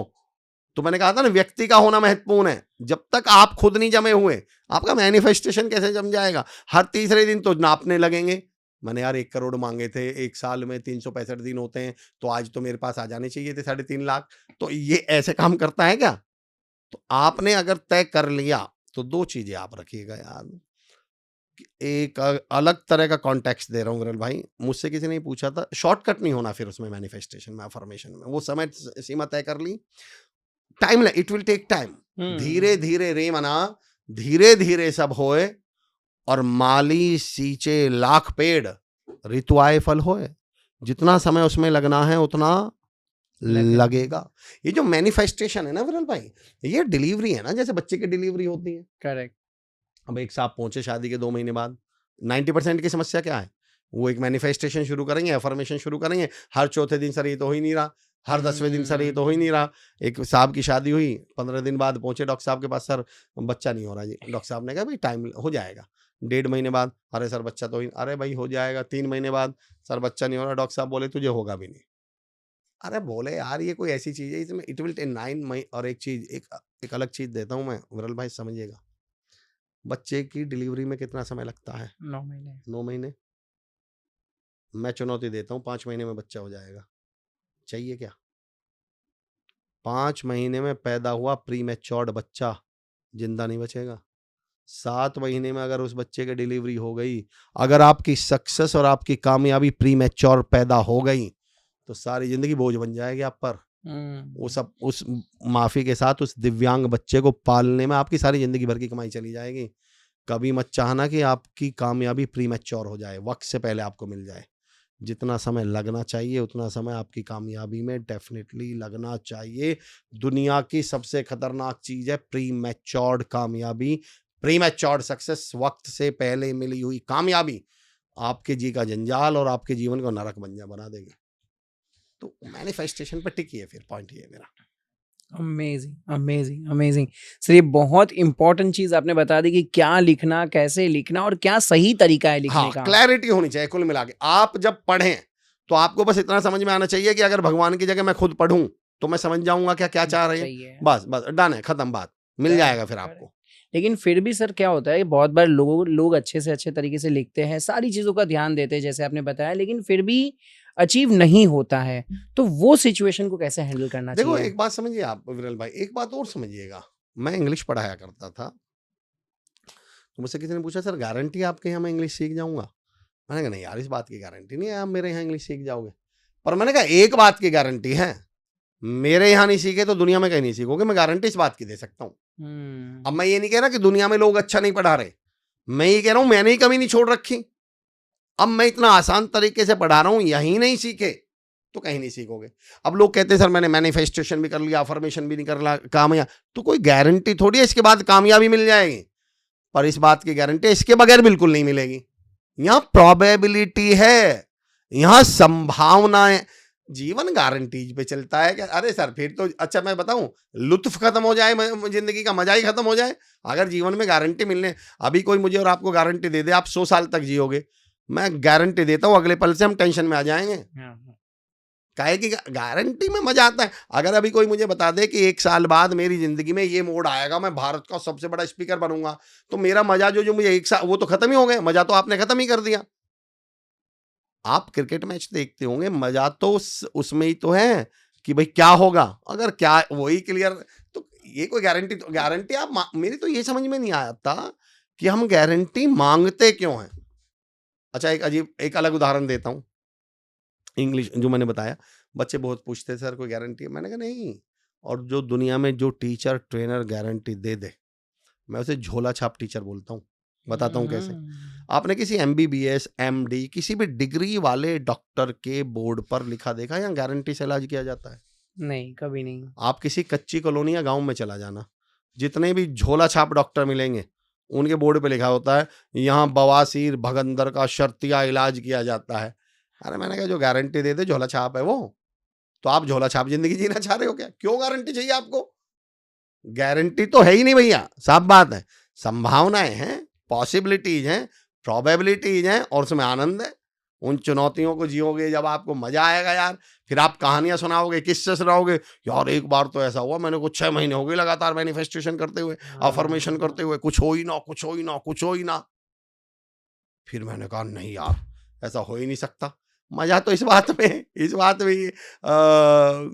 तो मैंने कहा था ना, व्यक्ति का होना महत्वपूर्ण है। जब तक आप खुद नहीं जमे हुए, आपका मैनिफेस्टेशन कैसे जम जाएगा? हर तीसरे दिन तो नापने लगेंगे। मैंने यार 1 करोड़ मांगे थे, एक साल में 365 दिन होते हैं, तो आज तो मेरे पास आ जाने चाहिए थे 3.5 लाख। तो ये ऐसे काम करता है क्या? तो आपने अगर तय कर लिया तो 2 चीजें आप रखिएगा यार। एक अलग तरह का कॉन्टेक्स्ट दे रहा हूँ विरल भाई, मुझसे किसी ने पूछा था, शॉर्टकट नहीं होना फिर उसमें मैनिफेस्टेशन में, अफर्मेशन में। वो समय सीमा तय कर ली, time, it will take time. धीरे धीरे रे मना, धीरे धीरे सब होए, और माली सींचे लाख पेड़, ऋतु आए फल होए। जितना समय उसमें लगना है उतना लगेगा। ये जो मैनिफेस्टेशन है ना विरल भाई, ये डिलीवरी है ना, जैसे बच्चे की डिलीवरी होती है। करेक्ट। अब एक साहब पहुंचे शादी के 2 महीने बाद, 90% की समस्या क्या है? वो एक मैनिफेस्टेशन शुरू करेंगे, अफर्मेशन शुरू करेंगे, हर चौथे दिन सर ये तो हो ही नहीं रहा, हर 10वें दिन सर ये तो हो ही नहीं रहा। एक साहब की शादी हुई, 15 दिन बाद पहुंचे डॉक्टर साहब के पास, सर बच्चा नहीं हो रहा जी। डॉक्टर साहब ने कहा भाई टाइम हो जाएगा। 1.5 महीने बाद, अरे सर बच्चा तो ही, अरे भाई हो जाएगा। 3 महीने बाद, सर बच्चा नहीं हो रहा। डॉक्टर साहब बोले तुझे होगा भी नहीं। अरे बोले यार ये कोई ऐसी चीज है इसमें इट विल टेक 9 महीने। और एक चीज, एक अलग चीज देता हूं मैं विरल भाई, समझिएगा, बच्चे की डिलीवरी में कितना समय लगता है? 9 महीने। 9 महीने। मैं चुनौती देता हूँ 5 महीने में बच्चा हो जाएगा। चाहिए क्या? 5 महीने में पैदा हुआ प्री मैच्योर्ड बच्चा जिंदा नहीं बचेगा। 7 महीने में अगर उस बच्चे की डिलीवरी हो गई, अगर आपकी सक्सेस और आपकी कामयाबी प्री मैच्योर पैदा हो गई, तो सारी जिंदगी बोझ बन जाएगी आप पर। वो सब उस माफी के साथ उस दिव्यांग बच्चे को पालने में आपकी सारी जिंदगी भर की कमाई चली जाएगी। कभी मत चाहना कि आपकी कामयाबी प्री मैच्योर हो जाए, वक्त से पहले आपको मिल जाए। जितना समय लगना चाहिए उतना समय आपकी कामयाबी में डेफिनेटली लगना चाहिए। दुनिया की सबसे खतरनाक चीज है प्री मैच्योर्ड कामयाबी, प्री मैच्योर्ड सक्सेस। वक्त से पहले मिली हुई कामयाबी आपके जी का जंजाल और आपके जीवन को नरक बना देगी। तो मैनिफेस्टेशन पर टिकी है, फिर पॉइंट ये है मेरा। Amazing, amazing, amazing sir. ये बहुत इंपॉर्टेंट चीज आपने बता दी कि क्या लिखना, कैसे लिखना और क्या सही तरीका है लिखने का। क्लैरिटी होनी चाहिए कुल मिला के। आप जब पढ़ें तो आपको बस इतना समझ में आना चाहिए कि अगर भगवान की जगह मैं खुद पढ़ूं तो मैं समझ जाऊंगा क्या चाह रहे हैं। बस डन है, खत्म बात, मिल जाएगा फिर आपको। लेकिन फिर भी सर क्या होता है, बहुत बार लोग अच्छे से अच्छे तरीके से लिखते हैं, सारी चीजों का ध्यान देते हैं जैसे आपने बताया, लेकिन फिर भी अचीव नहीं होता है। तो वो सिचुएशन को कैसे हैंडल करना चाहिए? देखो एक बात समझिए आप विरल भाई, एक बात और समझिएगा। मैं इंग्लिश पढ़ाया करता था, तो मुझसे किसी ने पूछा सर गारंटी आपके यहाँ मैं इंग्लिश सीख जाऊंगा? मैंने कहा नहीं यार, इस बात की गारंटी नहीं है आप मेरे यहाँ इंग्लिश सीख जाओगे। पर मैंने कहा एक बात की गारंटी है, मेरे यहाँ नहीं सीखे तो दुनिया में कहीं नहीं सीखोगे। मैं गारंटी इस बात की दे सकता हूँ। अब मैं ये नहीं कह रहा कि दुनिया में लोग अच्छा नहीं पढ़ा रहे, मैं ये कह रहा हूं मैंने ही कमी नहीं छोड़ रखी। अब मैं इतना आसान तरीके से पढ़ा रहा हूं, यही नहीं सीखे तो कहीं नहीं सीखोगे। अब लोग कहते हैं सर मैंने मैनिफेस्टेशन भी कर लिया, अफर्मेशन भी नहीं कर लिया, कामयाब, तो कोई गारंटी थोड़ी है इसके बाद कामयाबी मिल जाएगी। पर इस बात की गारंटी इसके बगैर बिल्कुल नहीं मिलेगी। यहां प्रोबेबिलिटी है, यहां संभावनाएं, जीवन गारंटीज पे चलता है क्या? अरे सर फिर तो अच्छा मैं बताऊं, लुत्फ खत्म हो जाए, जिंदगी का मजा ही खत्म हो जाए। अगर जीवन में गारंटी मिलने, अभी कोई मुझे और आपको गारंटी दे दे आप 100 साल तक जियोगे, मैं गारंटी देता हूं अगले पल से हम टेंशन में आ जाएंगे। काहे की गारंटी में मजा आता है। अगर अभी कोई मुझे बता दे कि 1 साल बाद मेरी जिंदगी में ये मोड़ आएगा, मैं भारत का सबसे बड़ा स्पीकर बनूंगा, तो मेरा मजा जो जो मुझे 1 साल, वो तो खत्म ही हो गया। मजा तो आपने खत्म ही कर दिया। आप क्रिकेट मैच देखते होंगे, मजा तो उसमें ही तो है कि भाई क्या होगा, अगर क्या वही क्लियर, तो ये कोई गारंटी, तो गारंटी आप मेरी तो ये समझ में नहीं आता कि हम गारंटी मांगते क्यों हैं। अच्छा एक अलग उदाहरण देता हूं। इंग्लिश जो मैंने बताया, बच्चे बहुत पूछते हैं, सर कोई गारंटी है? मैंने कहा नहीं। और जो दुनिया में जो टीचर ट्रेनर गारंटी दे दे, मैं उसे झोला छाप टीचर बोलता हूँ। बताता हूँ कैसे। आपने किसी एमबीबीएस एमडी किसी भी डिग्री वाले डॉक्टर के बोर्ड पर लिखा देखा या गारंटी से इलाज किया जाता है? नहीं, कभी नहीं। आप किसी कच्ची कॉलोनी या गांव में चला जाना, जितने भी झोला छाप डॉक्टर मिलेंगे उनके बोर्ड पे लिखा होता है यहाँ बवासीर भगंदर का शर्तिया इलाज किया जाता है। अरे मैंने कहा जो गारंटी दे दे झोला छाप है वो। तो आप झोला छाप जिंदगी जीना चाह रहे हो क्या? क्यों गारंटी चाहिए आपको? गारंटी तो है ही नहीं भैया, साफ बात है। संभावनाएं हैं, पॉसिबिलिटीज हैं, प्रोबेबिलिटीज हैं, और उसमें आनंद है। उन चुनौतियों को जियोगे जब आपको मजा आएगा यार। फिर आप कहानियां सुनाओगे, किससे सुनाओगे, यार एक बार तो ऐसा हुआ, मैंने कुछ 6 महीने हो गए लगातार मैनिफेस्टेशन करते हुए, अफर्मेशन करते हुए, कुछ हो ही ना, कुछ हो ही ना, कुछ हो ही ना। फिर मैंने कहा नहीं यार, ऐसा हो ही नहीं सकता। मजा तो इस बात में,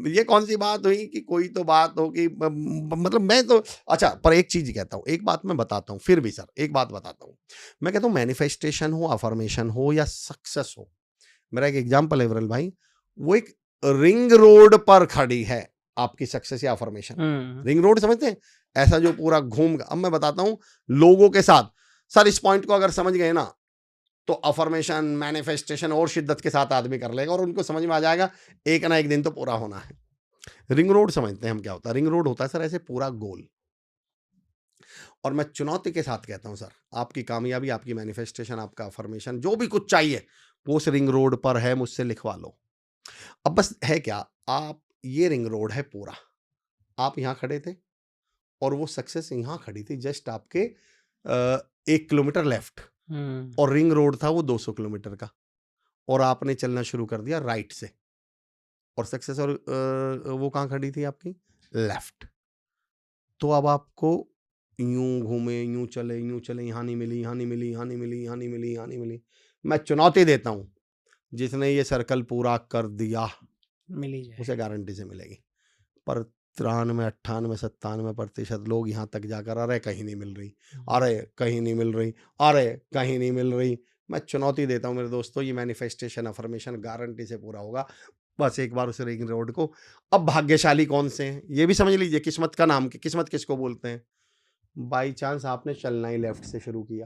ये कौन सी बात हुई कि कोई तो बात हो कि मतलब मैं तो, अच्छा पर एक चीज कहता हूँ, एक बात मैं बताता हूँ, फिर भी सर एक बात बताता हूँ। मैं कहता हूँ मैनिफेस्टेशन हो, अफर्मेशन हो या सक्सेस हो, मेरा एक एग्जाम्पल है विरल भाई, वो एक रिंग रोड पर खड़ी है आपकी सक्सेस या अफर्मेशन। रिंग रोड समझते हैं, ऐसा जो पूरा घूम, अब मैं बताता हूँ लोगों के साथ। सर इस पॉइंट को अगर समझ गए ना, तो अफर्मेशन मैनिफेस्टेशन और शिद्दत के साथ आदमी कर लेगा और उनको समझ में आ जाएगा एक ना एक दिन तो पूरा होना है। रिंग रोड समझते हैं हम क्या होता है? रिंग रोड होता है सर ऐसे पूरा गोल। और मैं चुनौती के साथ कहता हूं सर, आपकी कामयाबी, आपकी मैनिफेस्टेशन, आपका अफर्मेशन, जो भी कुछ चाहिए वो उस रिंग रोड पर है, मुझसे लिखवा लो। अब बस है क्या, आप ये रिंग रोड है पूरा, आप यहां खड़े थे और वो सक्सेस यहां खड़ी थी जस्ट आपके 1 किलोमीटर लेफ्ट, और रिंग रोड था वो 200 किलोमीटर का, और आपने चलना शुरू कर दिया राइट से, और सक्सेस और वो कहाँ खड़ी थी आपकी? लेफ्ट। तो अब आपको यूं घूमे, यूं चले, यूं चले, यहाँ नहीं मिली, यहाँ नहीं मिली, यहाँ नहीं मिली, यहाँ नहीं मिली, यहाँ नहीं मिली। मैं चुनौती देता हूँ, जिसने ये सर्कल पूरा कर दिया मिली जाए, उसे गारंटी से मिलेगी। पर 93, 98, 97% लोग यहाँ तक जाकर अरे कहीं नहीं मिल रही, अरे कहीं नहीं मिल रही, अरे कहीं नहीं मिल रही। मैं चुनौती देता हूँ मेरे दोस्तों, ये मैनिफेस्टेशन अफर्मेशन गारंटी से पूरा होगा। बस एक बार उस रिंग रोड को, अब भाग्यशाली कौन से हैं ये भी समझ लीजिए। किस्मत का नाम, किस्मत किसको बोलते हैं? बाई चांस आपने चलना ही लेफ्ट से शुरू किया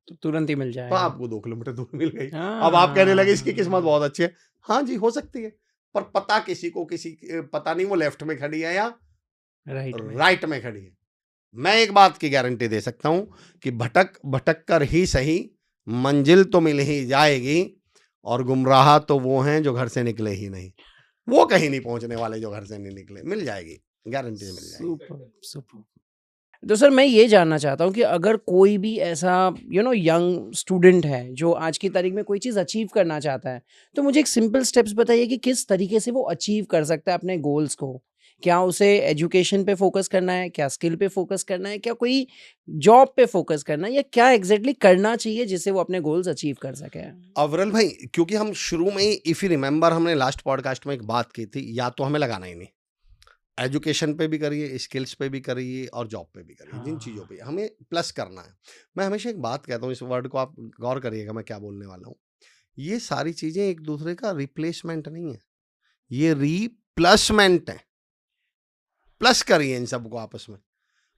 तो तुरंत ही मिल तो जाएगा। आपको 2 किलोमीटर दूर मिल गई। अब आप कहने लगे इसकी किस्मत बहुत अच्छी है। हाँ जी हो सकती है, पर पता किसी को पता नहीं वो लेफ्ट में खड़ी है या राइट में खड़ी है। मैं एक बात की गारंटी दे सकता हूं कि भटक भटक कर ही सही मंजिल तो मिल ही जाएगी, और गुमराह तो वो हैं जो घर से निकले ही नहीं। वो कहीं नहीं पहुंचने वाले जो घर से नहीं निकले। मिल जाएगी, गारंटी से मिल जाएगी। सुपर। तो सर मैं ये जानना चाहता हूँ कि अगर कोई भी ऐसा यंग स्टूडेंट है जो आज की तारीख में कोई चीज़ अचीव करना चाहता है, तो मुझे एक सिंपल स्टेप्स बताइए कि किस तरीके से वो अचीव कर सकता है अपने गोल्स को। क्या उसे एजुकेशन पे फोकस करना है, क्या स्किल पे फोकस करना है, क्या कोई जॉब पे फोकस करना है, या क्या एग्जैक्टली करना चाहिए जिससे वो अपने गोल्स अचीव कर सके? अवरल भाई, क्योंकि हम शुरू में ही, इफ यू रिमेंबर, हमने लास्ट पॉडकास्ट में एक बात की थी, या तो हमें लगाना ही नहीं, एजुकेशन पे भी करिए, स्किल्स पे भी करिए और जॉब पे भी करिए। जिन चीज़ों पे हमें प्लस करना है। मैं हमेशा एक बात कहता हूँ, इस वर्ड को आप गौर करिएगा मैं क्या बोलने वाला हूँ। ये सारी चीज़ें एक दूसरे का रिप्लेसमेंट नहीं है, ये रिप्लसमेंट है। प्लस करिए इन सबको आपस में।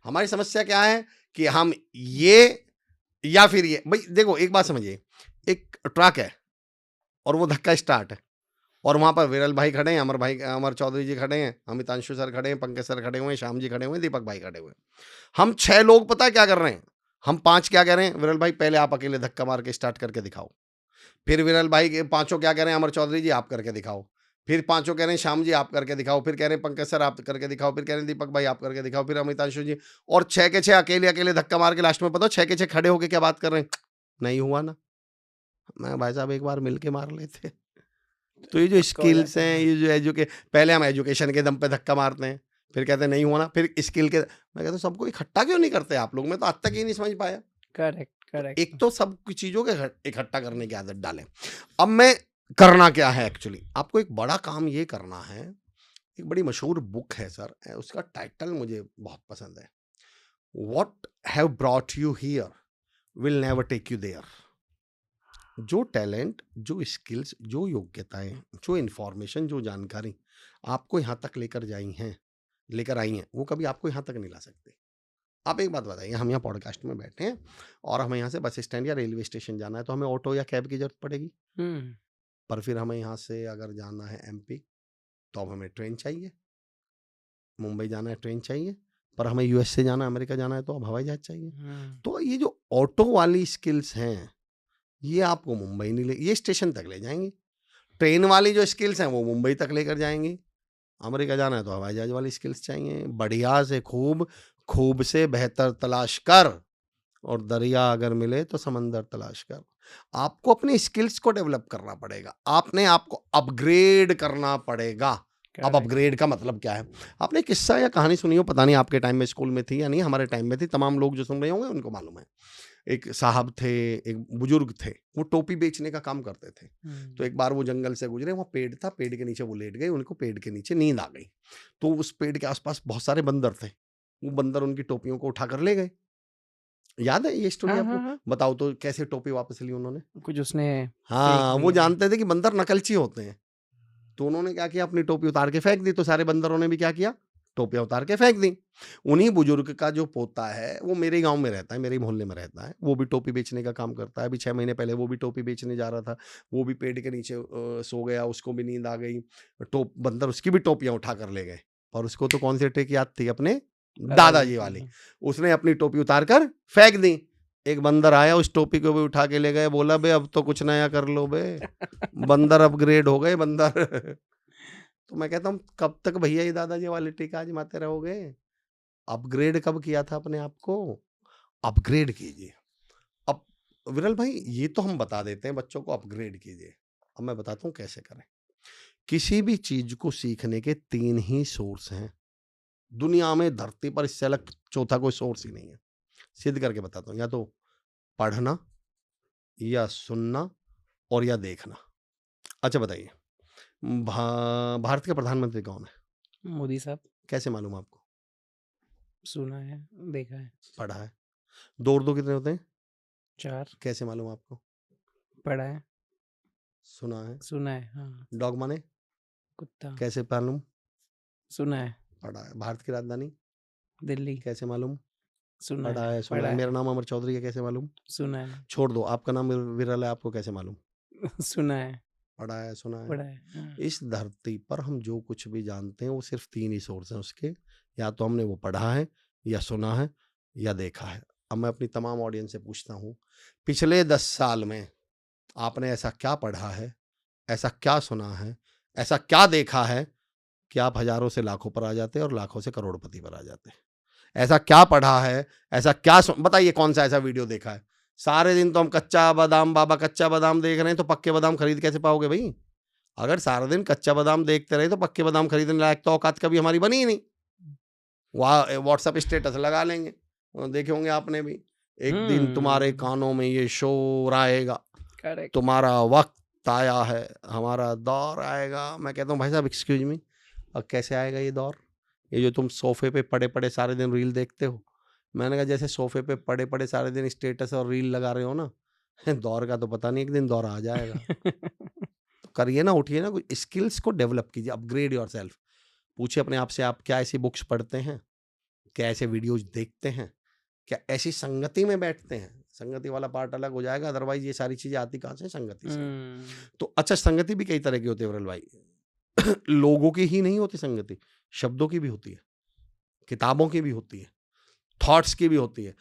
हमारी समस्या क्या है कि हम ये या फिर ये, भाई देखो एक बात समझिए, एक ट्रक है और वो धक्का स्टार्ट है, और वहां पर विरल भाई खड़े हैं, अमर चौधरी जी खड़े हैं, अमितांशु सर खड़े हैं, पंकज सर खड़े हुए हैं, श्याम जी खड़े हुए हैं, दीपक भाई खड़े हुए हैं। हम 6 लोग पता है क्या कर रहे हैं? हम 5 क्या कह रहे हैं? विरल भाई पहले आप अकेले धक्का मार के स्टार्ट करके दिखाओ। फिर विरल भाई के 5 क्या कह रहे हैं? अमर चौधरी जी आप करके दिखाओ। फिर पांचों कह रहे हैं श्याम जी आप करके दिखाओ, फिर कह रहे हैं पंकज सर आप करके दिखाओ, फिर कह रहे हैं दीपक भाई आप करके दिखाओ, फिर अमितांशु जी, और 6 के 6 अकेले अकेले धक्का मार के लास्ट में पता 6 के 6 खड़े होके क्या बात कर रहे हैं, नहीं हुआ ना। मैं भाई साहब एक बार मिलके मार लेते। तो ये जो स्किल्स हैं, ये जो पहले हम एजुकेशन के दम पे धक्का मारते हैं, फिर कहते हैं नहीं हुआ ना, फिर स्किल के, मैं कहता हूँ सबको इकट्ठा क्यों नहीं करते आप लोग, मैं तो आज तक ही नहीं समझ पाया। करेक्ट। एक तो सब चीजों के इकट्ठा करने की आदत डालें। अब मैं करना क्या है एक्चुअली, आपको एक बड़ा काम ये करना है, एक बड़ी मशहूर बुक है सर, उसका टाइटल मुझे बहुत पसंद है, what have brought you here will never take you there. जो टैलेंट, जो स्किल्स, जो योग्यताएं, जो इन्फॉर्मेशन, जो जानकारी आपको यहाँ तक लेकर आई हैं, वो कभी आपको यहाँ तक नहीं ला सकते। आप एक बात बताइए, हम यहाँ पॉडकास्ट में बैठे हैं और हमें यहाँ से बस स्टैंड या रेलवे स्टेशन जाना है, तो हमें ऑटो या कैब की जरूरत पड़ेगी। पर फिर हमें यहाँ से अगर जाना है एमपी तो अब हमें ट्रेन चाहिए, मुंबई जाना है ट्रेन चाहिए, पर हमें यूएस से जाना है, अमेरिका जाना है तो अब हवाई जहाज चाहिए। तो ये जो ऑटो वाली स्किल्स हैं, ये आपको मुंबई नहीं ये स्टेशन तक ले जाएंगी। ट्रेन वाली जो स्किल्स हैं वो मुंबई तक लेकर जाएंगी। अमेरिका जाना है तो हवाई जहाज वाली स्किल्स चाहिए। बढ़िया से खूब से बेहतर तलाश कर, और दरिया अगर मिले तो समंदर तलाश कर। आपको अपनी स्किल्स को डेवलप करना पड़ेगा, आपने आपको अपग्रेड करना पड़ेगा। अब अपग्रेड का मतलब क्या है, आपने किस्सा या कहानी सुनी हो, पता नहीं आपके टाइम में स्कूल में थी या नहीं, हमारे टाइम में थी, तमाम लोग जो सुन रहे होंगे उनको मालूम है। एक साहब थे, एक बुजुर्ग थे, वो टोपी बेचने का काम करते थे। तो एक बार वो जंगल से गुजरे, वहाँ पेड़ था, पेड़ के नीचे वो लेट गए, उनको पेड़ के नीचे नींद आ गई। तो उस पेड़ के आसपास बहुत सारे बंदर थे, वो बंदर उनकी टोपियों को उठा कर ले गए। याद है ये स्टोरी आपको? बताओ तो कैसे टोपी वापस ली उन्होंने? कुछ उसने हाँ, वो जानते थे कि बंदर नकलची होते हैं, तो उन्होंने क्या किया, अपनी टोपी उतार के फेंक दी। तो सारे बंदरों ने भी क्या किया, टोपियां उतार के फेंक दी। उन्हीं बुजुर्ग का जो पोता है, वो मेरे गांव में रहता है, मेरे मोहल्ले में रहता है, वो भी टोपी बेचने का काम करता है। अभी 6 महीने पहले वो भी टोपी बेचने जा रहा था, वो भी पेड़ के नीचे सो गया, उसको भी नींद आ गई। बंदर उसकी भी टोपियां उठा कर ले गए, और उसको तो कौन सी ट्रिक याद थी, अपने दादाजी वाली। उसने अपनी टोपी उतार कर फेंक दी। एक बंदर आया, उस टोपी को भी उठा के ले गए, बोला बे अब तो कुछ नया कर लो बे। बंदर अपग्रेड हो गए बंदर। तो मैं कहता हूँ कब तक भैया ये दादाजी वाली ट्रिक आजमाते रहोगे? अपग्रेड कब किया था अपने आप को? अपग्रेड कीजिए। अब विरल भाई ये तो हम बता देते हैं बच्चों को अपग्रेड कीजिए, अब मैं बताता हूँ कैसे करें। किसी भी चीज को सीखने के 3 ही सोर्स हैं दुनिया में, धरती पर, इससे अलग चौथा कोई सोर्स ही नहीं है। सिद्ध करके बताता हूँ, या तो पढ़ना, या सुनना, और या देखना। अच्छा बताइए, भारत के प्रधानमंत्री कौन है? मोदी साहब। कैसे मालूम आपको? सुना है, देखा है, पढ़ा है। 2 और 2 कितने होते हैं? 4। कैसे मालूम आपको? पढ़ा है, सुना है। हाँ। डॉग माने कुत्ता। कैसे मालूम? सुना है। पढ़ा है। भारत की राजधानी दिल्ली। कैसे मालूम? सुना पढ़ा है, है, सुना है। मेरा नाम अमर चौधरी है, कैसे मालूम? सुना है। छोड़ दो, आपका नाम विरल है, आपको कैसे मालूम? सुना है। पढ़ा है, सुना है। पढ़ा है, हाँ। इस धरती पर हम जो कुछ भी जानते हैं वो सिर्फ 3 ही सोर्स हैं उसके, या तो हमने वो पढ़ा है, या सुना है, या देखा है। अब मैं अपनी तमाम ऑडियंस से पूछता हूँ, पिछले 10 साल में आपने ऐसा क्या पढ़ा है, ऐसा क्या सुना है, ऐसा क्या देखा है कि आप हजारों से लाखों पर आ जाते हैं और लाखों से करोड़पति पर आ जाते हैं? ऐसा क्या पढ़ा है, ऐसा क्या बताइए, कौन सा ऐसा वीडियो देखा है? सारे दिन तो हम कच्चा बादाम, बाबा कच्चा बादाम देख रहे हैं, तो पक्के बादाम खरीद कैसे पाओगे भाई? अगर सारा दिन कच्चा बादाम देखते रहे तो पक्के बादाम खरीदने लायक तो औकात कभी हमारी बनी ही नहीं। वहाँ व्हाट्सएप स्टेटस लगा लेंगे, देखे होंगे आपने भी, एक दिन तुम्हारे कानों में ये शोर आएगा, तुम्हारा वक्त आया है, हमारा दौर आएगा। मैं कहता हूँ भाई साहब एक्सक्यूज मी, अब कैसे आएगा ये दौर? ये जो तुम सोफे पे पड़े पड़े सारे दिन रील देखते हो, मैंने कहा जैसे सोफे पे पड़े पड़े सारे दिन स्टेटस और रील लगा रहे हो ना, दौर का तो पता नहीं, एक दिन दौर आ जाएगा। तो करिए ना, उठिए ना, कुछ स्किल्स को डेवलप कीजिए, अपग्रेड योरसेल्फ। पूछिए अपने आप से, आप क्या ऐसी बुक्स पढ़ते हैं, क्या ऐसे वीडियोज देखते हैं, क्या ऐसी संगति में बैठते हैं? संगति वाला पार्ट अलग हो जाएगा, अदरवाइज ये सारी चीजें आती कहाँ से? संगति से। तो अच्छा, संगति भी कई तरह की होती है विरल भाई। लोगों की ही नहीं होती संगति, शब्दों की भी होती है, किताबों की भी होती है, थॉट्स की भी होती है।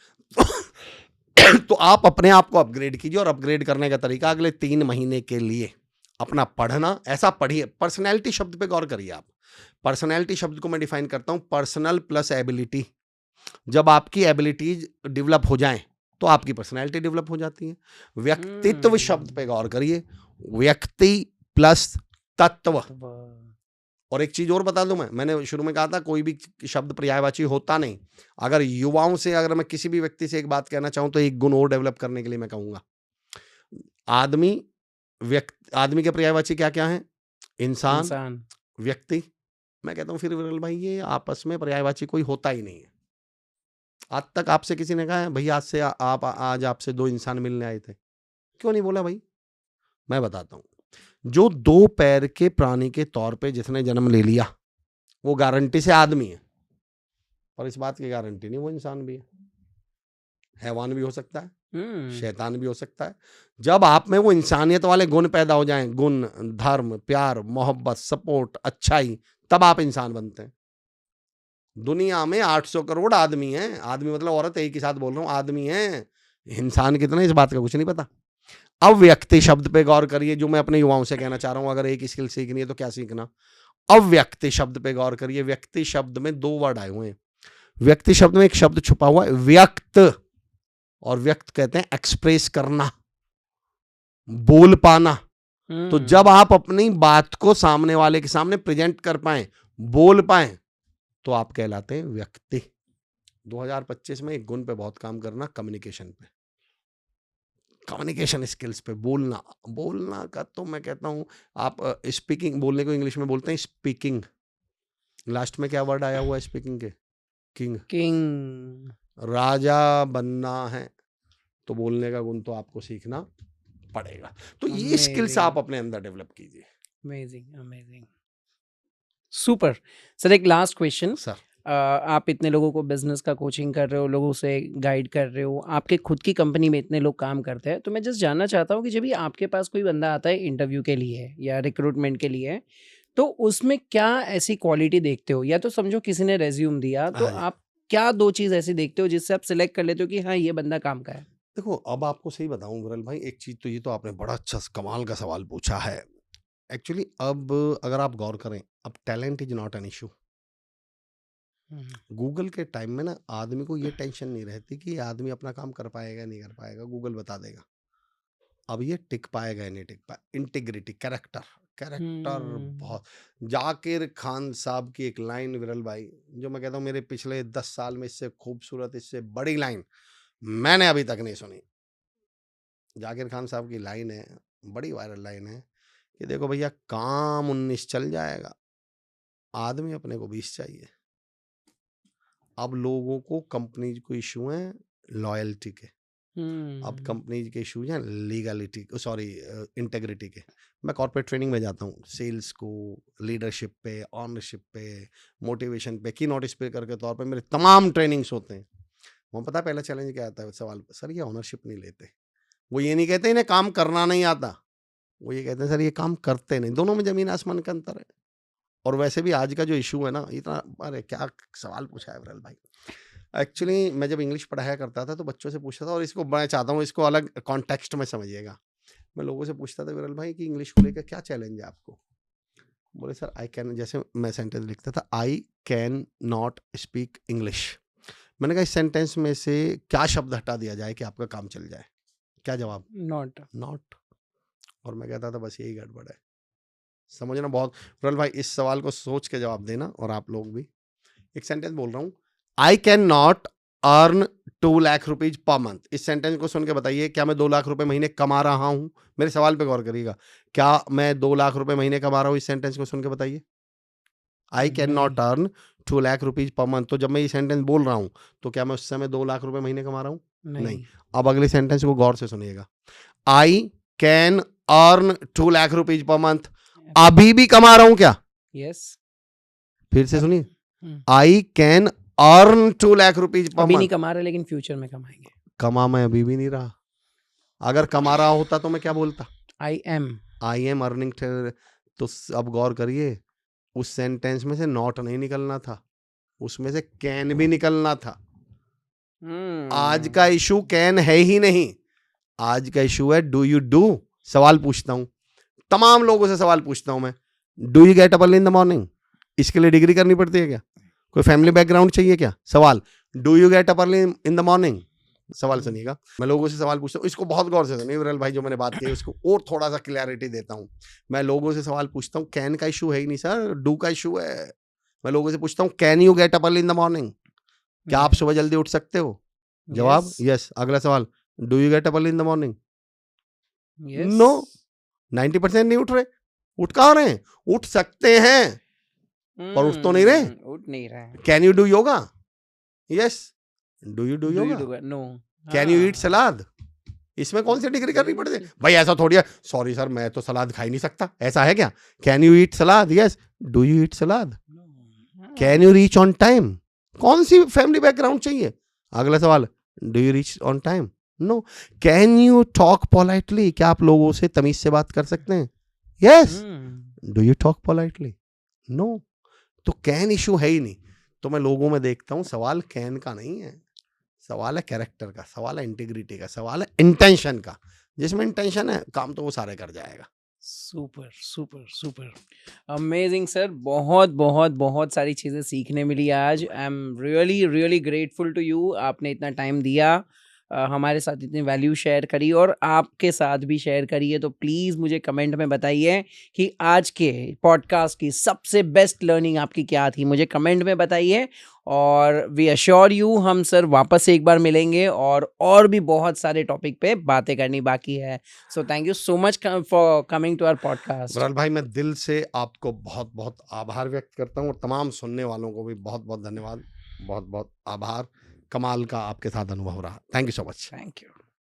तो आप अपने आप को अपग्रेड कीजिए, और अपग्रेड करने का तरीका अगले 3 महीने के लिए अपना पढ़ना, ऐसा पढ़िए। पर्सनैलिटी शब्द पे गौर करिए आप। पर्सनैलिटी शब्द को मैं डिफाइन करता हूं पर्सनल प्लस एबिलिटी। जब आपकी एबिलिटीज डेवलप हो जाएं तो आपकी पर्सनैलिटी डेवलप हो जाती है। व्यक्तित्व शब्द पे गौर करिए, व्यक्ति प्लस तत्व। और एक चीज और बता दूं, मैंने शुरू में कहा था कोई भी शब्द पर्यायवाची होता नहीं। अगर युवाओं से, अगर मैं किसी भी व्यक्ति से एक बात कहना चाहूं तो एक गुण और डेवलप करने के लिए मैं कहूंगा, आदमी के पर्यायवाची क्या क्या है? इंसान, व्यक्ति। मैं कहता हूं फिर विरल भाई ये आपस में पर्यायवाची कोई होता ही नहीं है। आज तक आपसे किसी ने कहा है भैया आज आपसे 2 इंसान मिलने आए थे? क्यों नहीं बोला भाई? मैं बताता हूं, जो 2 पैर के प्राणी के तौर पे जिसने जन्म ले लिया वो गारंटी से आदमी है, और इस बात की गारंटी नहीं वो इंसान भी है। हैवान भी हो सकता है, शैतान भी हो सकता है। जब आप में वो इंसानियत वाले गुण पैदा हो जाएं, गुण, धर्म, प्यार, मोहब्बत, सपोर्ट, अच्छाई, तब आप इंसान बनते हैं। दुनिया में 800 करोड़ आदमी हैं। आदमी मतलब औरत एक ही साथ बोल रहा हूं, आदमी हैं। इंसान कितने, इस बात का कुछ नहीं पता। अब व्यक्ति शब्द पे गौर करिए, जो मैं अपने युवाओं से कहना चाह रहा हूं, अगर एक स्किल सीखनी है तो क्या सीखना? अब व्यक्ति शब्द पे गौर करिए। व्यक्ति शब्द में 2 वर्ड आए हुए हैं। व्यक्ति शब्द में एक शब्द छुपा हुआ है व्यक्त, और व्यक्त कहते हैं एक्सप्रेस करना, बोल पाना। तो जब आप अपनी बात को सामने वाले के सामने प्रेजेंट कर पाए, बोल पाए, तो आप कहलाते हैं व्यक्ति। 2025 में एक गुण पे बहुत काम करना, कम्युनिकेशन पे, कम्युनिकेशन स्किल्स पे। बोलना का तो मैं कहता हूं, आप स्पीकिंग, बोलने को इंग्लिश में बोलते हैं स्पीकिंग। लास्ट में क्या वर्ड आया हुआ है स्पीकिंग के? किंग। राजा बनना है तो बोलने का गुण तो आपको सीखना पड़ेगा। तो ये स्किल्स आप अपने अंदर डेवलप कीजिए। Amazing, super. सर एक लास्ट क्वेश्चन। सर, आप इतने लोगों को बिजनेस का कोचिंग कर रहे हो, लोगों से गाइड कर रहे हो, आपके खुद की कंपनी में इतने लोग काम करते हैं, तो मैं जस्ट जानना चाहता हूँ कि जब भी आपके पास कोई बंदा आता है इंटरव्यू के लिए या रिक्रूटमेंट के लिए, तो उसमें क्या ऐसी क्वालिटी देखते हो? या तो समझो किसी ने रेज्यूम दिया, तो आप क्या 2 चीज़ ऐसी देखते हो जिससे आप सिलेक्ट कर लेते हो कि हाँ ये बंदा काम का है? देखो, अब आपको सही बताऊं विरल भाई, एक चीज तो ये तो आपने बड़ा अच्छा कमाल का सवाल पूछा है। एक्चुअली अब अगर आप गौर करें, अब talent is not an issue. Google के टाइम में ना आदमी को ये टेंशन नहीं रहती कि आदमी अपना काम कर पाएगा नहीं कर पाएगा, गूगल बता देगा। अब ये टिक पाएगा नहीं टिक पाएगा। इंटीग्रिटी, कैरेक्टर बहुत। जाकिर खान साहब की एक लाइन विरल भाई, जो मैं कहता हूँ मेरे पिछले 10 साल में इससे खूबसूरत, इससे बड़ी लाइन मैंने अभी तक नहीं सुनी। जाकिर खान साहब की लाइन है, बड़ी वायरल लाइन है कि देखो भैया, काम 19 चल जाएगा, आदमी अपने को 20 चाहिए। अब लोगों को कंपनी को इशू है लॉयल्टी के, अब कंपनी के इशू हैं लीगलिटी, सॉरी इंटेग्रिटी के। मैं कॉर्पोरेट ट्रेनिंग में जाता हूँ, सेल्स को, लीडरशिप पे, ऑनरशिप पे, मोटिवेशन पे, की नोट स्पीकर के तौर पे मेरे तमाम ट्रेनिंग्स होते हैं। वहाँ पता पहला चैलेंज क्या आता है सवाल? सर ये ऑनरशिप नहीं लेते। वो ये नहीं कहते इन्हें काम करना नहीं आता, वो ये कहते हैं सर ये काम करते नहीं। दोनों में जमीन आसमान का अंतर है। और वैसे भी आज का जो इशू है ना, इतना, अरे क्या सवाल पूछा है विरल भाई। एक्चुअली मैं जब इंग्लिश पढ़ाया करता था तो बच्चों से पूछता था, और इसको मैं चाहता हूँ इसको अलग कॉन्टेक्स्ट में समझिएगा। मैं लोगों से पूछता था विरल भाई कि इंग्लिश को लेकर क्या चैलेंज है आपको? बोले सर आई कैन, जैसे मैं सेंटेंस लिखता था, I can not speak English. मैंने कहा इस सेंटेंस में से क्या शब्द हटा दिया जाए कि आपका काम चल जाए? क्या जवाब? नॉट। और मैं कहता था बस यही गड़बड़ है। समझना बहुत विरल भाई, इस सवाल को सोच के जवाब देना, और आप लोग भी। एक सेंटेंस बोल रहा हूँ, I can not earn 2 lakh rupees per month. इस सेंटेंस को सुन के बताइए, क्या मैं 2 लाख रुपए महीने कमा रहा हूं? मेरे सवाल पे गौर करिएगा, क्या मैं 2 लाख रुपए महीने कमा रहा हूं? इस सेंटेंस को सुन के बताइए। I can not earn 2 lakh rupees per month. तो जब मैं ये सेंटेंस बोल रहा हूं तो क्या मैं उस समय 2 लाख रुपए महीने कमा रहा हूं? नहीं। अब अगले सेंटेंस को गौर से सुनिएगा, I can earn 2 lakh rupees per month. अभी भी कमा रहा हूं क्या? यस। फिर से सुनिए, I can earn 2 lakh rupees per अभी मंथ। नहीं कमा रहे, लेकिन फ्यूचर में कमाएंगे। कमा मैं अभी भी नहीं रहा। अगर कमा रहा होता तो मैं क्या बोलता? I am earning. तो अब गौर करिए, उस सेंटेंस में से नॉट नहीं निकलना था, उसमें से कैन भी निकलना था। आज का इशू कैन है ही नहीं, आज का इशू है डू यू डू। सवाल पूछता हूं, तमाम लोगों से सवाल पूछता हूं मैं, do you get up early in the morning? इसके लिए डिग्री करनी पड़ती है क्या? कोई फैमिली बैकग्राउंड चाहिए क्या? सवाल, do you get up early in the morning? सवाल सुनिएगा, मैं लोगों से सवाल पूछता हूँ, इसको बहुत गौर से सुनिए विरल भाई, जो मैंने बात की है उसको और थोड़ा सा क्लैरिटी देता हूँ। मैं लोगों से सवाल पूछता हूँ, कैन का इशू है ही नहीं सर, डू का इशू है। मैं लोगों से पूछता हूँ, can you get up early in the morning? क्या आप सुबह जल्दी उठ सकते हो? जवाब यस। अगला सवाल, do you get up early in the morning? No. 90% नहीं उठ रहे। उठ कहाँ रहे हैं? उठ सकते हैं पर उठ तो नहीं रहे। उठ नहीं रहे। Can you do yoga? Yes. Do you do yoga? No. Can you eat salad? इसमें कौन सी डिग्री करनी पड़ती है भाई? ऐसा थोड़ी है, सॉरी सर मैं तो सलाद खा ही नहीं सकता, ऐसा है क्या? Can you eat salad? Yes. Do you eat salad? Can you reach on time? कौन सी फैमिली बैकग्राउंड चाहिए? अगला सवाल, do you reach on time? No. Can you talk politely? क्या आप लोगों से तमीज से बात कर सकते हैं? Yes. Do you talk politely? No. तो कैन इशू है ही नहीं। तो मैं लोगों में देखता हूं, सवाल कैन का नहीं है, सवाल है कैरेक्टर का, सवाल है इंटीग्रिटी का, सवाल है इंटेंशन का। जिसमें इंटेंशन है, काम तो वो सारे कर जाएगा। Super super super amazing sir, बहुत बहुत बहुत सारी चीज़ें सीखने मिली आज। I am really really grateful to you, आपने इतना टाइम दिया, हमारे साथ इतनी वैल्यू शेयर करी और आपके साथ भी शेयर करी है। तो प्लीज़ मुझे कमेंट में बताइए कि आज के पॉडकास्ट की सबसे बेस्ट लर्निंग आपकी क्या थी, मुझे कमेंट में बताइए। और वी अश्योर यू, हम सर वापस से एक बार मिलेंगे और भी बहुत सारे टॉपिक पे बातें करनी बाकी है। So thank you so much for coming to our podcast. Viral भाई, मैं दिल से आपको बहुत बहुत आभार व्यक्त करता हूँ और तमाम सुनने वालों को भी बहुत बहुत धन्यवाद, बहुत बहुत आभार। कमाल का आपके साथ अनुभव रहा। Thank you so much. Thank you.